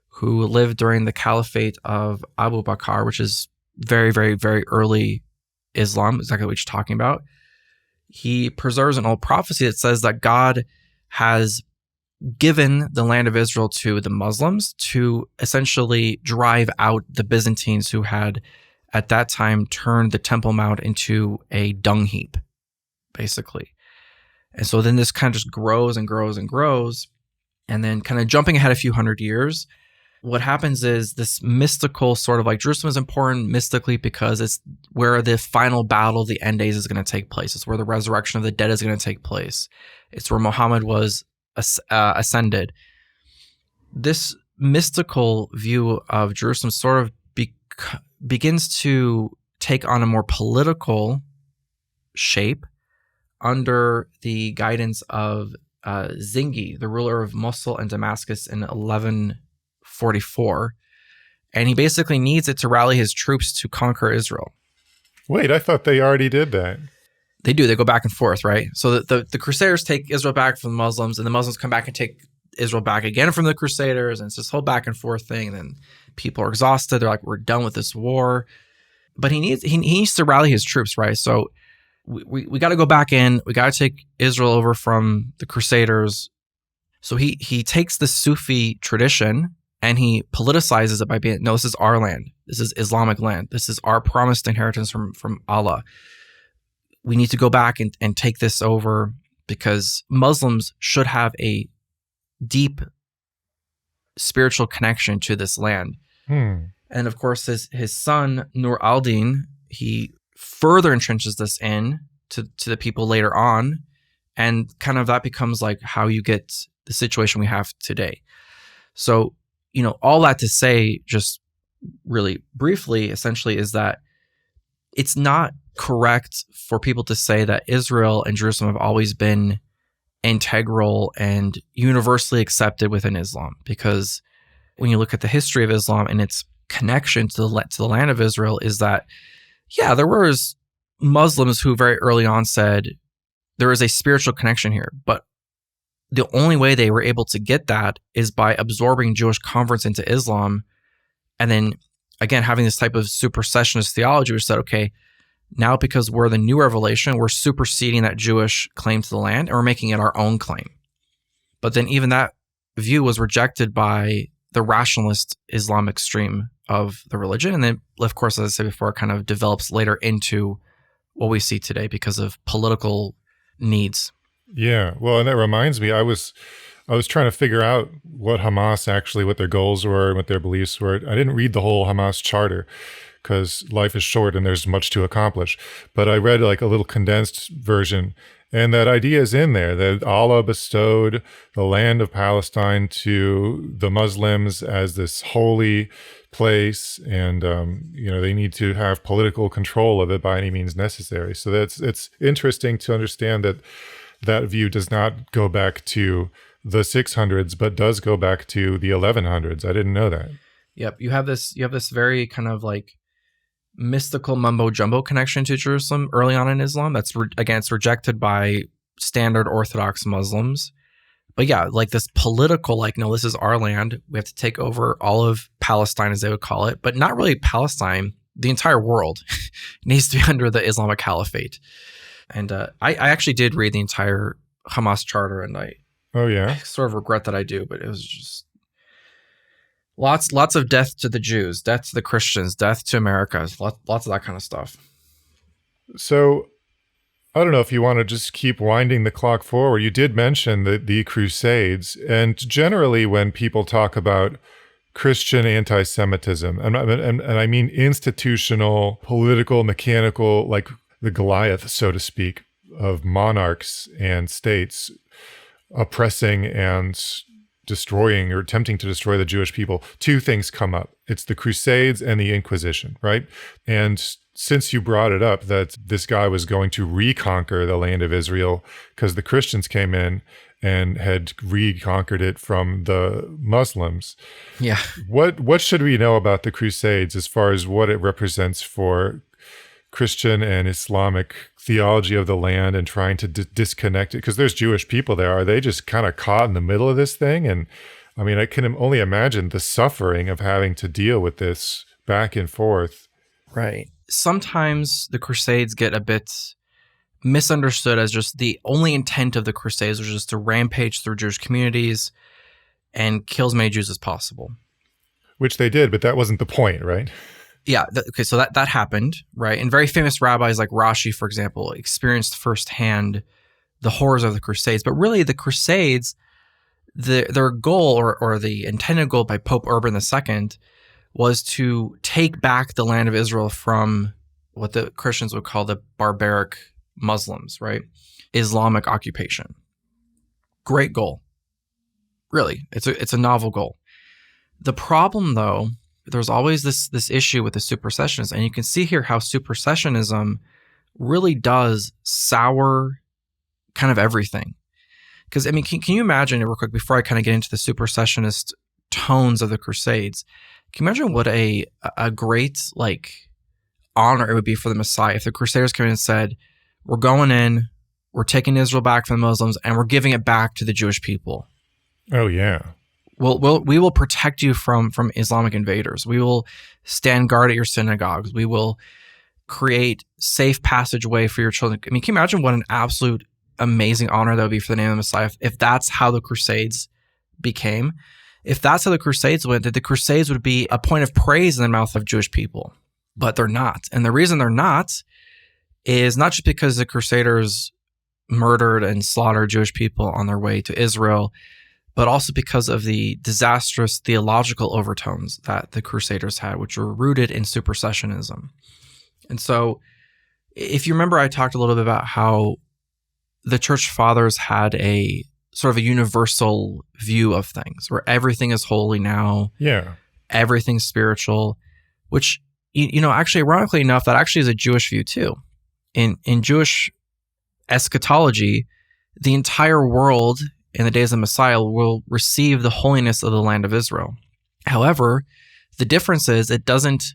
Speaker 3: who lived during the caliphate of Abu Bakr, which is very, very, very early Islam, exactly what you're talking about. He preserves an old prophecy that says that God has given the land of Israel to the Muslims to essentially drive out the Byzantines, who had at that time turned the Temple Mount into a dung heap, basically. And so then this kind of just grows and grows and grows. And then, kind of jumping ahead a few hundred years, what happens is this mystical sort of, like, Jerusalem is important mystically because it's where the final battle of the end days is going to take place. It's where the resurrection of the dead is going to take place. It's where Muhammad was ascended. This mystical view of Jerusalem sort of begins to take on a more political shape under the guidance of Zingi, the ruler of Mosul and Damascus in 1144. And he basically needs it to rally his troops to conquer Israel.
Speaker 1: Wait, I thought they already did that.
Speaker 3: They do. They go back and forth, right? So the Crusaders take Israel back from the Muslims, and the Muslims come back and take Israel back again from the Crusaders, and it's this whole back and forth thing. And then people are exhausted. They're like, we're done with this war. But he needs to rally his troops, right? So we got to go back in. We got to take Israel over from the Crusaders. So he takes the Sufi tradition and he politicizes it by being, no, this is our land. This is Islamic land. This is our promised inheritance from Allah. We need to go back and take this over because Muslims should have a deep spiritual connection to this land. And of course, his son, Nur al-Din, he further entrenches this in to the people later on. And kind of that becomes like how you get the situation we have today. So, all that to say, just really briefly, essentially, is that it's not correct for people to say that Israel and Jerusalem have always been integral and universally accepted within Islam, because when you look at the history of Islam and its connection to the land of Israel, is that, yeah, there was Muslims who very early on said there is a spiritual connection here, but the only way they were able to get that is by absorbing Jewish converts into Islam, and then again having this type of supersessionist theology, which said, okay, now because we're the new revelation, we're superseding that Jewish claim to the land and we're making it our own claim. But then even that view was rejected by the rationalist Islamic stream of the religion. And then, of course, as I said before, it kind of develops later into what we see today because of political needs.
Speaker 1: Yeah. Well, and that reminds me, I was trying to figure out what Hamas actually, what their goals were and what their beliefs were. I didn't read the whole Hamas charter because life is short and there's much to accomplish. But I read like a little condensed version, and that idea is in there, that Allah bestowed the land of Palestine to the Muslims as this holy place, and they need to have political control of it by any means necessary. So it's interesting to understand that view does not go back to the 600s, but does go back to the 1100s. I didn't know that.
Speaker 3: Yep, you have this very kind of like mystical mumbo jumbo connection to Jerusalem early on in Islam. That's it's rejected by standard Orthodox Muslims. But yeah, like this political, like, no, this is our land. We have to take over all of Palestine, as they would call it, but not really Palestine. The entire world needs to be under the Islamic Caliphate. And I actually did read the entire Hamas charter, and I sort of regret that I do, but it was just lots of death to the Jews, death to the Christians, death to Americans, lots of that kind of stuff.
Speaker 1: So I don't know if you want to just keep winding the clock forward. You did mention the Crusades, and generally when people talk about Christian anti-Semitism, and I mean institutional, political, mechanical, like the Goliath, so to speak, of monarchs and states oppressing and destroying or attempting to destroy the Jewish people, two things come up. It's the Crusades and the Inquisition, right? And since you brought it up that this guy was going to reconquer the land of Israel because the Christians came in and had reconquered it from the Muslims.
Speaker 3: Yeah.
Speaker 1: What should we know about the Crusades as far as what it represents for Christian and Islamic theology of the land and trying to disconnect it? Because there's Jewish people there. Are they just kind of caught in the middle of this thing? And I mean, I can only imagine the suffering of having to deal with this back and forth.
Speaker 3: Right. Sometimes the Crusades get a bit misunderstood as just the only intent of the Crusades was just to rampage through Jewish communities and kill as many Jews as possible.
Speaker 1: Which they did, but that wasn't the point, right?
Speaker 3: Yeah. Okay. So that happened, right? And very famous rabbis like Rashi, for example, experienced firsthand the horrors of the Crusades. But really, the Crusades, their goal or the intended goal by Pope Urban II was to take back the land of Israel from what the Christians would call the barbaric Muslims, right? Islamic occupation. Great goal. Really, it's a novel goal. The problem, though, there's always this issue with the supersessionists, and you can see here how supersessionism really does sour kind of everything. Because, I mean, can you imagine, real quick, before I kind of get into the supersessionist tones of the Crusades, can you imagine what a great, like, honor it would be for the Messiah if the Crusaders came in and said, we're going in, we're taking Israel back from the Muslims, and we're giving it back to the Jewish people.
Speaker 1: Oh, yeah.
Speaker 3: We will protect you from Islamic invaders. We will stand guard at your synagogues. We will create safe passageway for your children. I mean, can you imagine what an absolute amazing honor that would be for the name of the Messiah if that's how the Crusades became? If that's how the Crusades went, that the Crusades would be a point of praise in the mouth of Jewish people. But they're not. And the reason they're not is not just because the Crusaders murdered and slaughtered Jewish people on their way to Israel, but also because of the disastrous theological overtones that the Crusaders had, which were rooted in supersessionism. And so, if you remember, I talked a little bit about how the church fathers had a sort of a universal view of things, where everything is holy now.
Speaker 1: Yeah.
Speaker 3: Everything's spiritual, which, actually, ironically enough, that actually is a Jewish view too. In Jewish eschatology, the entire world in the days of Messiah will receive the holiness of the land of Israel. However, the difference is it doesn't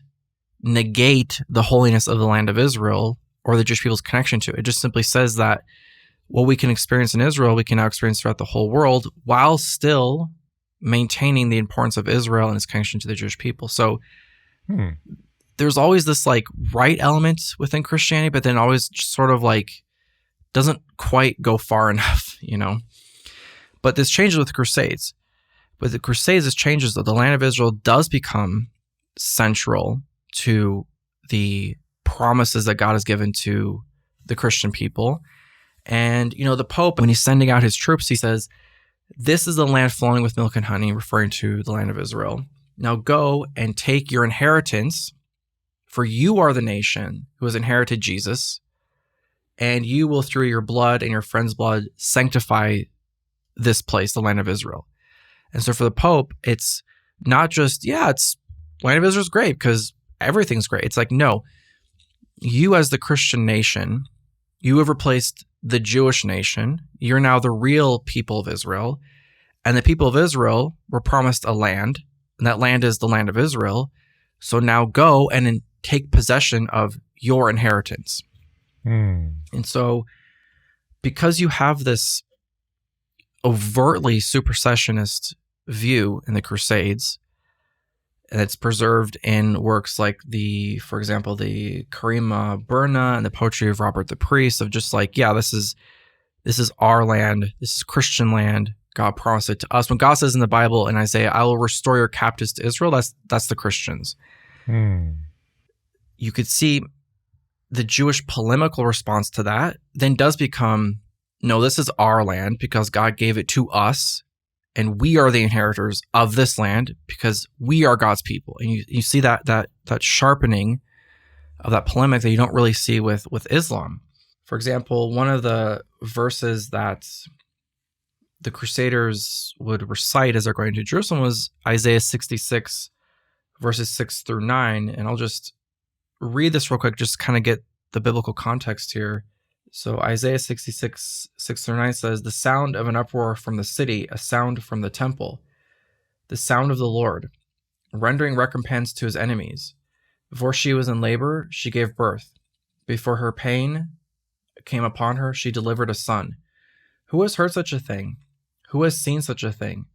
Speaker 3: negate the holiness of the land of Israel or the Jewish people's connection to it. It just simply says that what we can experience in Israel, we can now experience throughout the whole world while still maintaining the importance of Israel and its connection to the Jewish people. So there's always this like right element within Christianity, but then always just sort of like doesn't quite go far enough, But this changes with the Crusades. With the Crusades, this changes that the land of Israel does become central to the promises that God has given to the Christian people. And, the Pope, when he's sending out his troops, he says, this is the land flowing with milk and honey, referring to the land of Israel. Now go and take your inheritance, for you are the nation who has inherited Jesus, and you will, through your blood and your friend's blood, sanctify this place, the land of Israel. And so for the Pope, it's not just, it's land of Israel is great because everything's great. It's like, no, you as the Christian nation, you have replaced the Jewish nation. You're now the real people of Israel. And the people of Israel were promised a land, and that land is the land of Israel. So now go and take possession of your inheritance. And so because you have this overtly supersessionist view in the Crusades, and it's preserved in works like for example, the Karima Burna and the poetry of Robert the Priest, of just like, this is our land, this is Christian land. God promised it to us. When God says in the Bible in Isaiah, I will restore your captives to Israel, that's the Christians. You could see the Jewish polemical response to that then does become, no, this is our land because God gave it to us, and we are the inheritors of this land because we are God's people. And you see that sharpening of that polemic that you don't really see with Islam. For example, one of the verses that the Crusaders would recite as they're going to Jerusalem was Isaiah 66, verses 6 through 9. And I'll just read this real quick, just kind of get the biblical context here. So Isaiah 66, 6-9 says, "The sound of an uproar from the city, a sound from the temple, the sound of the Lord, rendering recompense to his enemies. Before she was in labor, she gave birth. Before her pain came upon her, she delivered a son. Who has heard such a thing? Who has seen such a thing?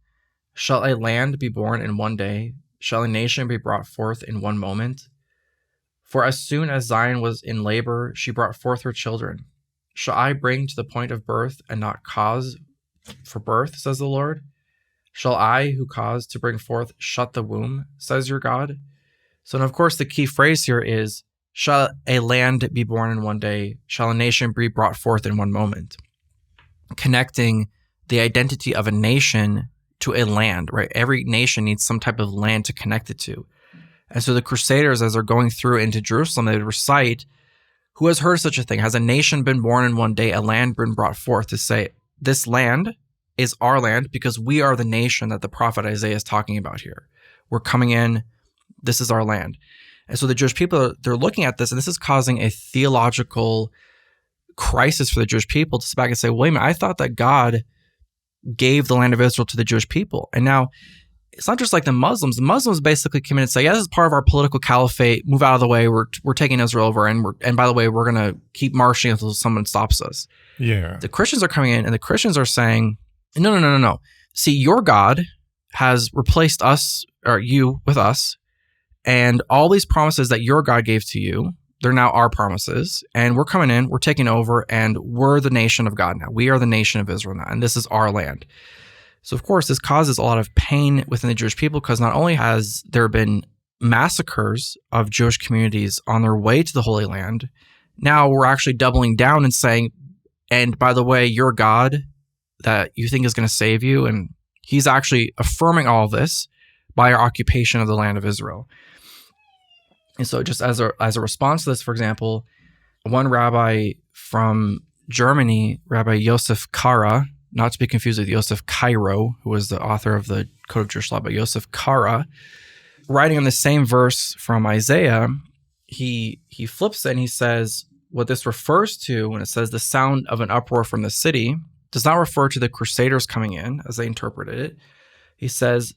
Speaker 3: Shall a land be born in one day? Shall a nation be brought forth in one moment? For as soon as Zion was in labor, she brought forth her children. Shall I bring to the point of birth and not cause for birth, says the Lord? Shall I, who caused to bring forth, shut the womb, says your God?" So, and of course, the key phrase here is, shall a land be born in one day? Shall a nation be brought forth in one moment? Connecting the identity of a nation to a land, right? Every nation needs some type of land to connect it to. And so the Crusaders, as they're going through into Jerusalem, they would recite, "Who has heard such a thing? Has a nation been born in one day, a land been brought forth?" To say, this land is our land because we are the nation that the prophet Isaiah is talking about here. We're coming in. This is our land. And so the Jewish people, they're looking at this, and this is causing a theological crisis for the Jewish people to sit back and say, wait a minute, I thought that God gave the land of Israel to the Jewish people. And now it's not just like the Muslims. The Muslims basically come in and say, yeah, this is part of our political caliphate. Move out of the way. We're taking Israel over. And by the way, we're going to keep marching until someone stops us.
Speaker 1: Yeah.
Speaker 3: The Christians are coming in, and the Christians are saying, no. See, your God has replaced us, or you, with us. And all these promises that your God gave to you, they're now our promises. And we're coming in, we're taking over, and we're the nation of God now. We are the nation of Israel now, and this is our land. So, of course, this causes a lot of pain within the Jewish people because not only has there been massacres of Jewish communities on their way to the Holy Land, now we're actually doubling down and saying, and by the way, your God that you think is going to save you, and he's actually affirming all of this by our occupation of the land of Israel. And so just as a response to this, for example, one rabbi from Germany, Rabbi Yosef Kara, not to be confused with Yosef Cairo, who was the author of the Code of Jewish Law, but Yosef Kara, writing on the same verse from Isaiah, he flips it and he says, what this refers to when it says the sound of an uproar from the city does not refer to the Crusaders coming in, as they interpreted it. He says,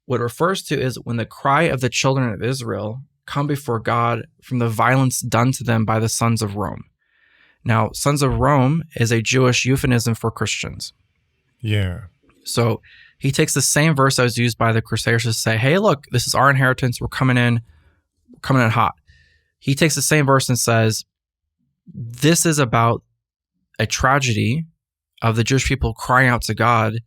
Speaker 3: what it refers to is when the cry of the children of Israel come before God from the violence done to them by the sons of Rome. Now, sons of Rome is a Jewish euphemism for Christians.
Speaker 1: Yeah.
Speaker 3: So he takes the same verse that was used by the Crusaders to say, hey, look, this is our inheritance. We're coming in hot. He takes the same verse and says, this is about a tragedy of the Jewish people crying out to God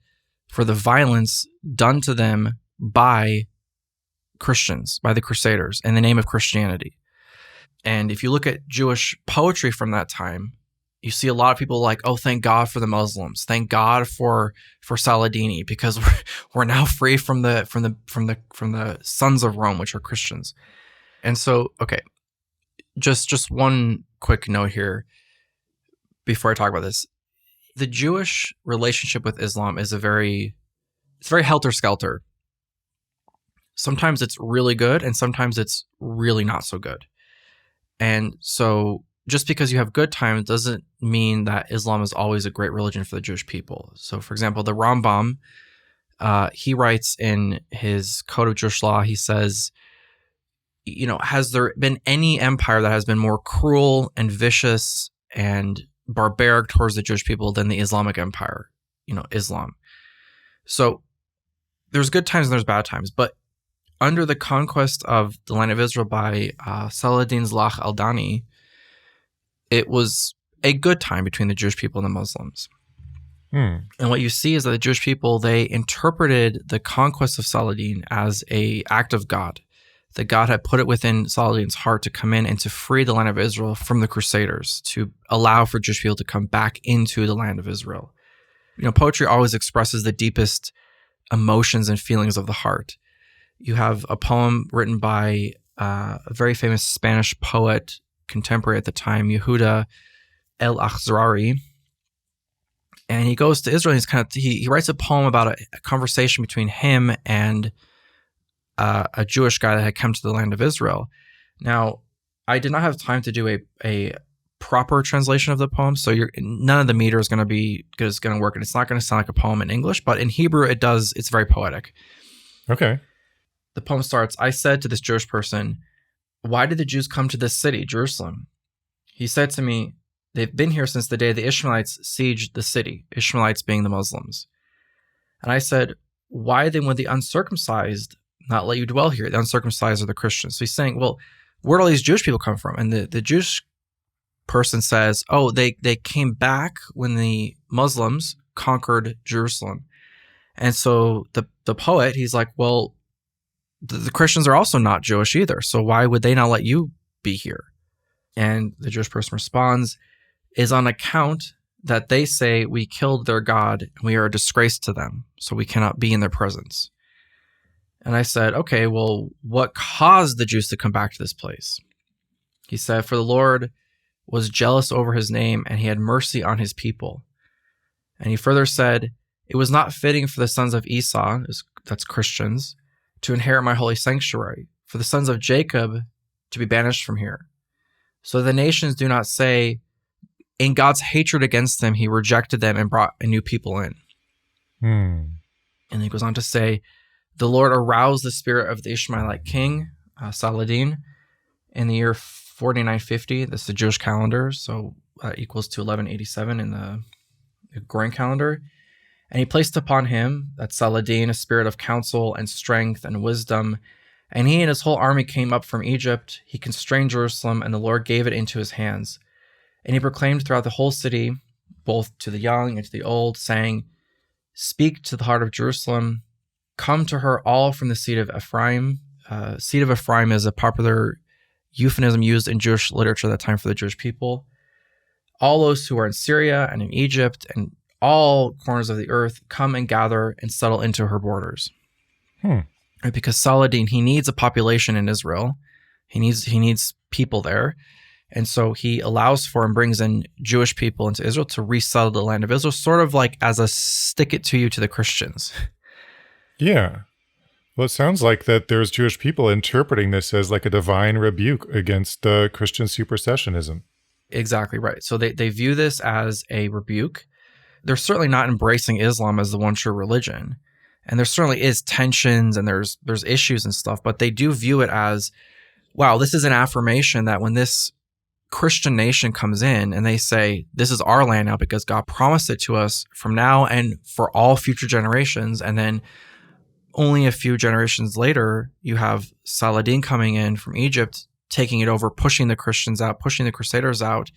Speaker 3: for the violence done to them by Christians, by the Crusaders, in the name of Christianity. And if you look at Jewish poetry from that time, you see a lot of people like, oh, thank God for the Muslims, thank God for Saladini, because we're now free from the sons of Rome, which are Christians. And so, okay, just one quick note here before I talk about this. The Jewish relationship with Islam is very helter-skelter. Sometimes it's really good, and sometimes it's really not so good. And so just because you have good times doesn't mean that Islam is always a great religion for the Jewish people. So, for example, the Rambam, he writes in his Code of Jewish Law, he says, has there been any empire that has been more cruel and vicious and barbaric towards the Jewish people than the Islamic Empire, Islam? So there's good times and there's bad times, but under the conquest of the land of Israel by Saladin Zlach al-Dani, it was a good time between the Jewish people and the Muslims. And what you see is that the Jewish people, they interpreted the conquest of Saladin as an act of God, that God had put it within Saladin's heart to come in and to free the land of Israel from the Crusaders, to allow for Jewish people to come back into the land of Israel. Poetry always expresses the deepest emotions and feelings of the heart. You have a poem written by a very famous Spanish poet, contemporary at the time, Yehuda El Akhzari. And he goes to Israel. He writes a poem about a conversation between him and a Jewish guy that had come to the land of Israel. Now, I did not have time to do a proper translation of the poem, so none of the meter is going to work, and it's not going to sound like a poem in English, but in Hebrew it does. It's very poetic.
Speaker 1: Okay.
Speaker 3: The poem starts, I said to this Jewish person, why did the Jews come to this city, Jerusalem? He said to me, they've been here since the day the Ishmaelites sieged the city, Ishmaelites being the Muslims. And I said, why then would the uncircumcised not let you dwell here? The uncircumcised are the Christians. So he's saying, well, where do all these Jewish people come from? And the Jewish person says, oh, they came back when the Muslims conquered Jerusalem. And so the poet, he's like, well, the Christians are also not Jewish either. So why would they not let you be here? And the Jewish person responds, is on account that they say we killed their God and we are a disgrace to them, so we cannot be in their presence. And I said, okay, well, what caused the Jews to come back to this place? He said, for the Lord was jealous over his name and he had mercy on his people. And he further said, it was not fitting for the sons of Esau, that's Christians, to inherit my holy sanctuary, for the sons of Jacob to be banished from here. So the nations do not say, in God's hatred against them, he rejected them and brought a new people in. And he goes on to say, the Lord aroused the spirit of the Ishmaelite king, Saladin, in the year 4950. That's the Jewish calendar, so equals to 1187 in the Gregorian calendar. And he placed upon him, that's Saladin, a spirit of counsel and strength and wisdom. And he and his whole army came up from Egypt. He constrained Jerusalem, and the Lord gave it into his hands. And he proclaimed throughout the whole city, both to the young and to the old, saying, speak to the heart of Jerusalem. Come to her all from the seed of Ephraim. Seed of Ephraim is a popular euphemism used in Jewish literature at that time for the Jewish people. All those who are in Syria and in Egypt and all corners of the earth, come and gather and settle into her borders. Right, because Saladin, he needs a population in Israel. He needs people there. And so he allows for and brings in Jewish people into Israel to resettle the land of Israel, sort of like as a stick it to you to the Christians. Yeah.
Speaker 1: Well, it sounds like that there's Jewish people interpreting this as like a divine rebuke against Christian supersessionism.
Speaker 3: Exactly right. So they view this as a rebuke. They're certainly not embracing Islam as the one true religion. And there certainly is tensions and there's issues and stuff, but they do view it as, wow, this is an affirmation that when this Christian nation comes in and they say, this is our land now because God promised it to us from now and for all future generations. And then only a few generations later, you have Saladin coming in from Egypt, taking it over, pushing the Christians out, pushing the Crusaders out.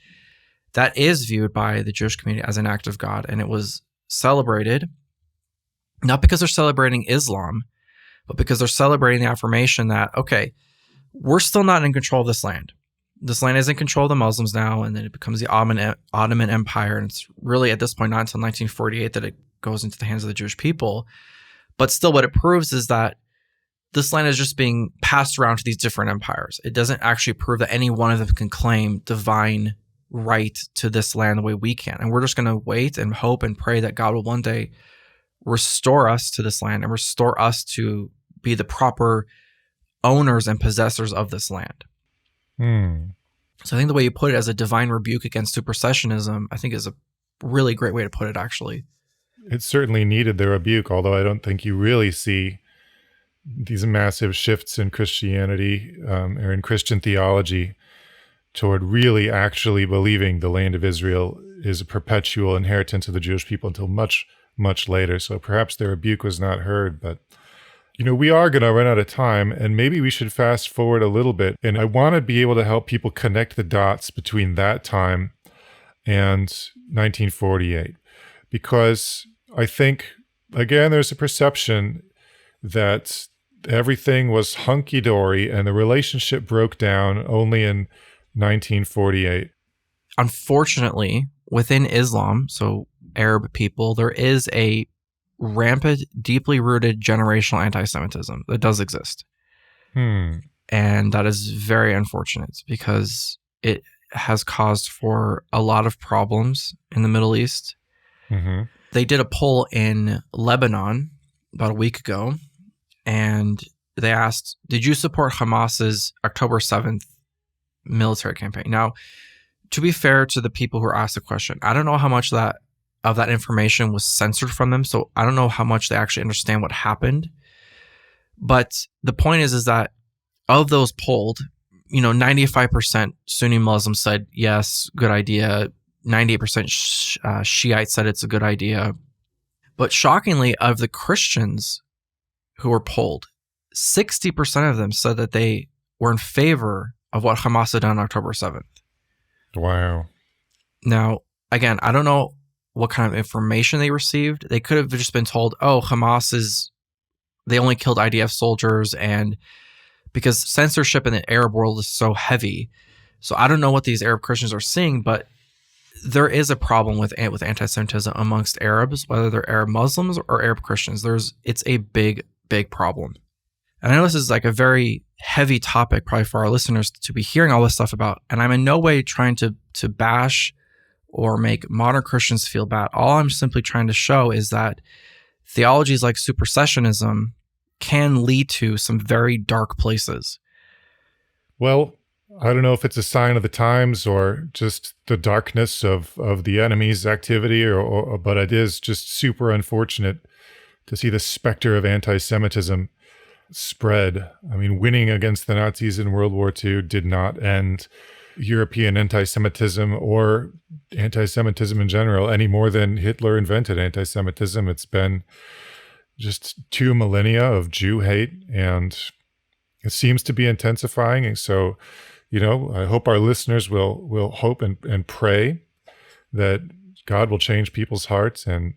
Speaker 3: That is viewed by the Jewish community as an act of God. And it was celebrated, not because they're celebrating Islam, but because they're celebrating the affirmation that, okay, we're still not in control of this land. This land is in control of the Muslims now, and then it becomes the Ottoman Empire. And it's really at this point not until 1948 that it goes into the hands of the Jewish people. But still what it proves is that this land is just being passed around to these different empires. It doesn't actually prove that any one of them can claim divine right to this land the way we can. And we're just going to wait and hope and pray that God will one day restore us to this land and restore us to be the proper owners and possessors of this land. So I think the way you put it as a divine rebuke against supersessionism, I think is a really great way to put it, actually.
Speaker 1: It certainly needed the rebuke, although I don't think you really see these massive shifts in Christianity or in Christian theology toward really actually believing the land of Israel is a perpetual inheritance of the Jewish people until much, much later. So perhaps the rebuke was not heard, but we are going to run out of time, and maybe we should fast forward a little bit. And I want to be able to help people connect the dots between that time and 1948, because I think, again, there's a perception that everything was hunky-dory and the relationship broke down only in 1948.
Speaker 3: Unfortunately, within Islam, so Arab people, there is a rampant, deeply rooted generational anti-Semitism that does exist. And that is very unfortunate because it has caused for a lot of problems in the Middle East. They did a poll in Lebanon about a week ago, and they asked, did you support Hamas's October 7th military campaign. Now, to be fair to the people who are asked the question, I don't know how much of that information was censored from them, so I don't know how much they actually understand what happened. But the point is that of those polled, 95% Sunni Muslims said, yes, good idea. 98% Shiites said it's a good idea. But shockingly, of the Christians who were polled, 60% of them said that they were in favor of what Hamas had done on October 7th.
Speaker 1: Wow.
Speaker 3: Now, again, I don't know what kind of information they received. They could have just been told, oh, they only killed IDF soldiers, and because censorship in the Arab world is so heavy. So I don't know what these Arab Christians are seeing, but there is a problem with anti-Semitism amongst Arabs, whether they're Arab Muslims or Arab Christians. It's a big, big problem. And I know this is like a very heavy topic probably for our listeners to be hearing all this stuff about, and I'm in no way trying to bash or make modern Christians feel bad. All I'm simply trying to show is that theologies like supersessionism can lead to some very dark places.
Speaker 1: Well, I don't know if it's a sign of the times or just the darkness of the enemy's activity, but it is just super unfortunate to see the specter of anti-Semitism spread. I mean, winning against the Nazis in World War II did not end European anti-Semitism or anti-Semitism in general any more than Hitler invented anti-Semitism. It's been just 2 millennia of Jew hate, and it seems to be intensifying. And so, I hope our listeners will hope and pray that God will change people's hearts. And,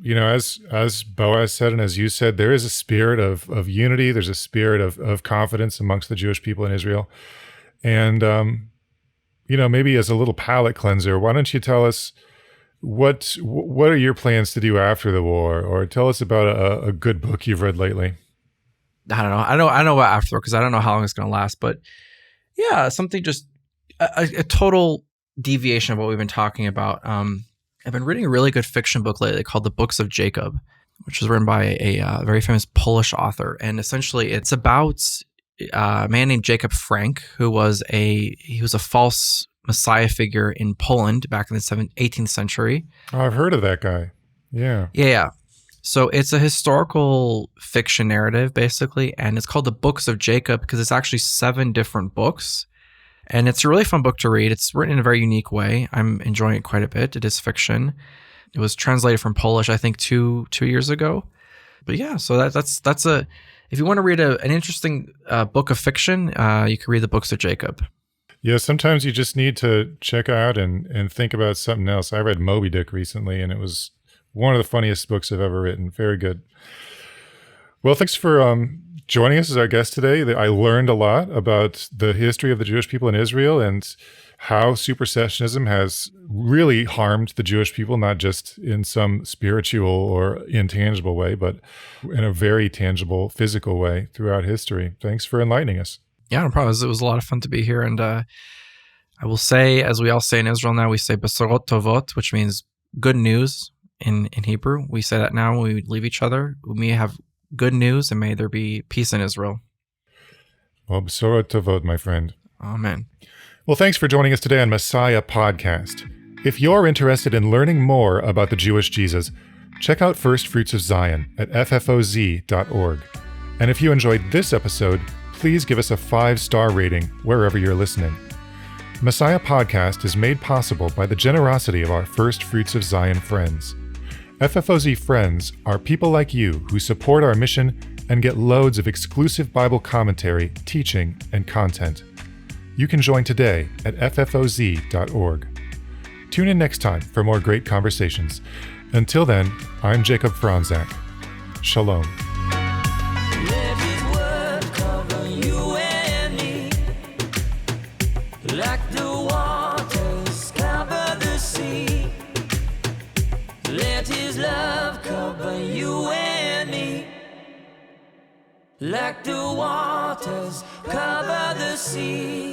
Speaker 1: as Boaz said, and as you said, there is a spirit of unity. There's a spirit of confidence amongst the Jewish people in Israel. And, maybe as a little palate cleanser, why don't you tell us what are your plans to do after the war, or tell us about a good book you've read lately?
Speaker 3: I don't know. I know about after, because I don't know how long it's going to last, but yeah, something just a total deviation of what we've been talking about. I've been reading a really good fiction book lately called The Books of Jacob, which was written by a very famous Polish author. And essentially it's about a man named Jacob Frank, who was a false Messiah figure in Poland back in the 18th century.
Speaker 1: Oh, I've heard of that guy. Yeah.
Speaker 3: Yeah. So it's a historical fiction narrative, basically, and it's called The Books of Jacob because it's actually 7 different books. And it's a really fun book to read. It's written in a very unique way. I'm enjoying it quite a bit. It is fiction. It was translated from Polish, I think, two years ago. But yeah, so that's if you want to read an interesting book of fiction, you can read The Books of Jacob.
Speaker 1: Yeah, sometimes you just need to check out and think about something else. I read Moby Dick recently, and it was one of the funniest books I've ever written. Very good. Well, thanks for joining us as our guest today. I learned a lot about the history of the Jewish people in Israel and how supersessionism has really harmed the Jewish people, not just in some spiritual or intangible way, but in a very tangible, physical way throughout history. Thanks for enlightening us.
Speaker 3: Yeah, no problem. It was a lot of fun to be here. And I will say, as we all say in Israel now, we say Besorot Tovot, which means good news in Hebrew. We say that now when we leave each other. We have good news, and may there be peace in Israel.
Speaker 1: Well, Besorot Tovot, my friend.
Speaker 3: Amen.
Speaker 1: Well, thanks for joining us today on Messiah Podcast. If you're interested in learning more about the Jewish Jesus, check out First Fruits of Zion at ffoz.org. And if you enjoyed this episode, please give us a 5-star rating wherever you're listening. Messiah Podcast is made possible by the generosity of our First Fruits of Zion friends. FFOZ friends are people like you who support our mission and get loads of exclusive Bible commentary, teaching, and content. You can join today at ffoz.org. Tune in next time for more great conversations. Until then, I'm Jacob Franzak. Shalom.
Speaker 2: Let his word cover you and me, like the waters cover the sea. Let his love cover you and me, like the waters cover the sea.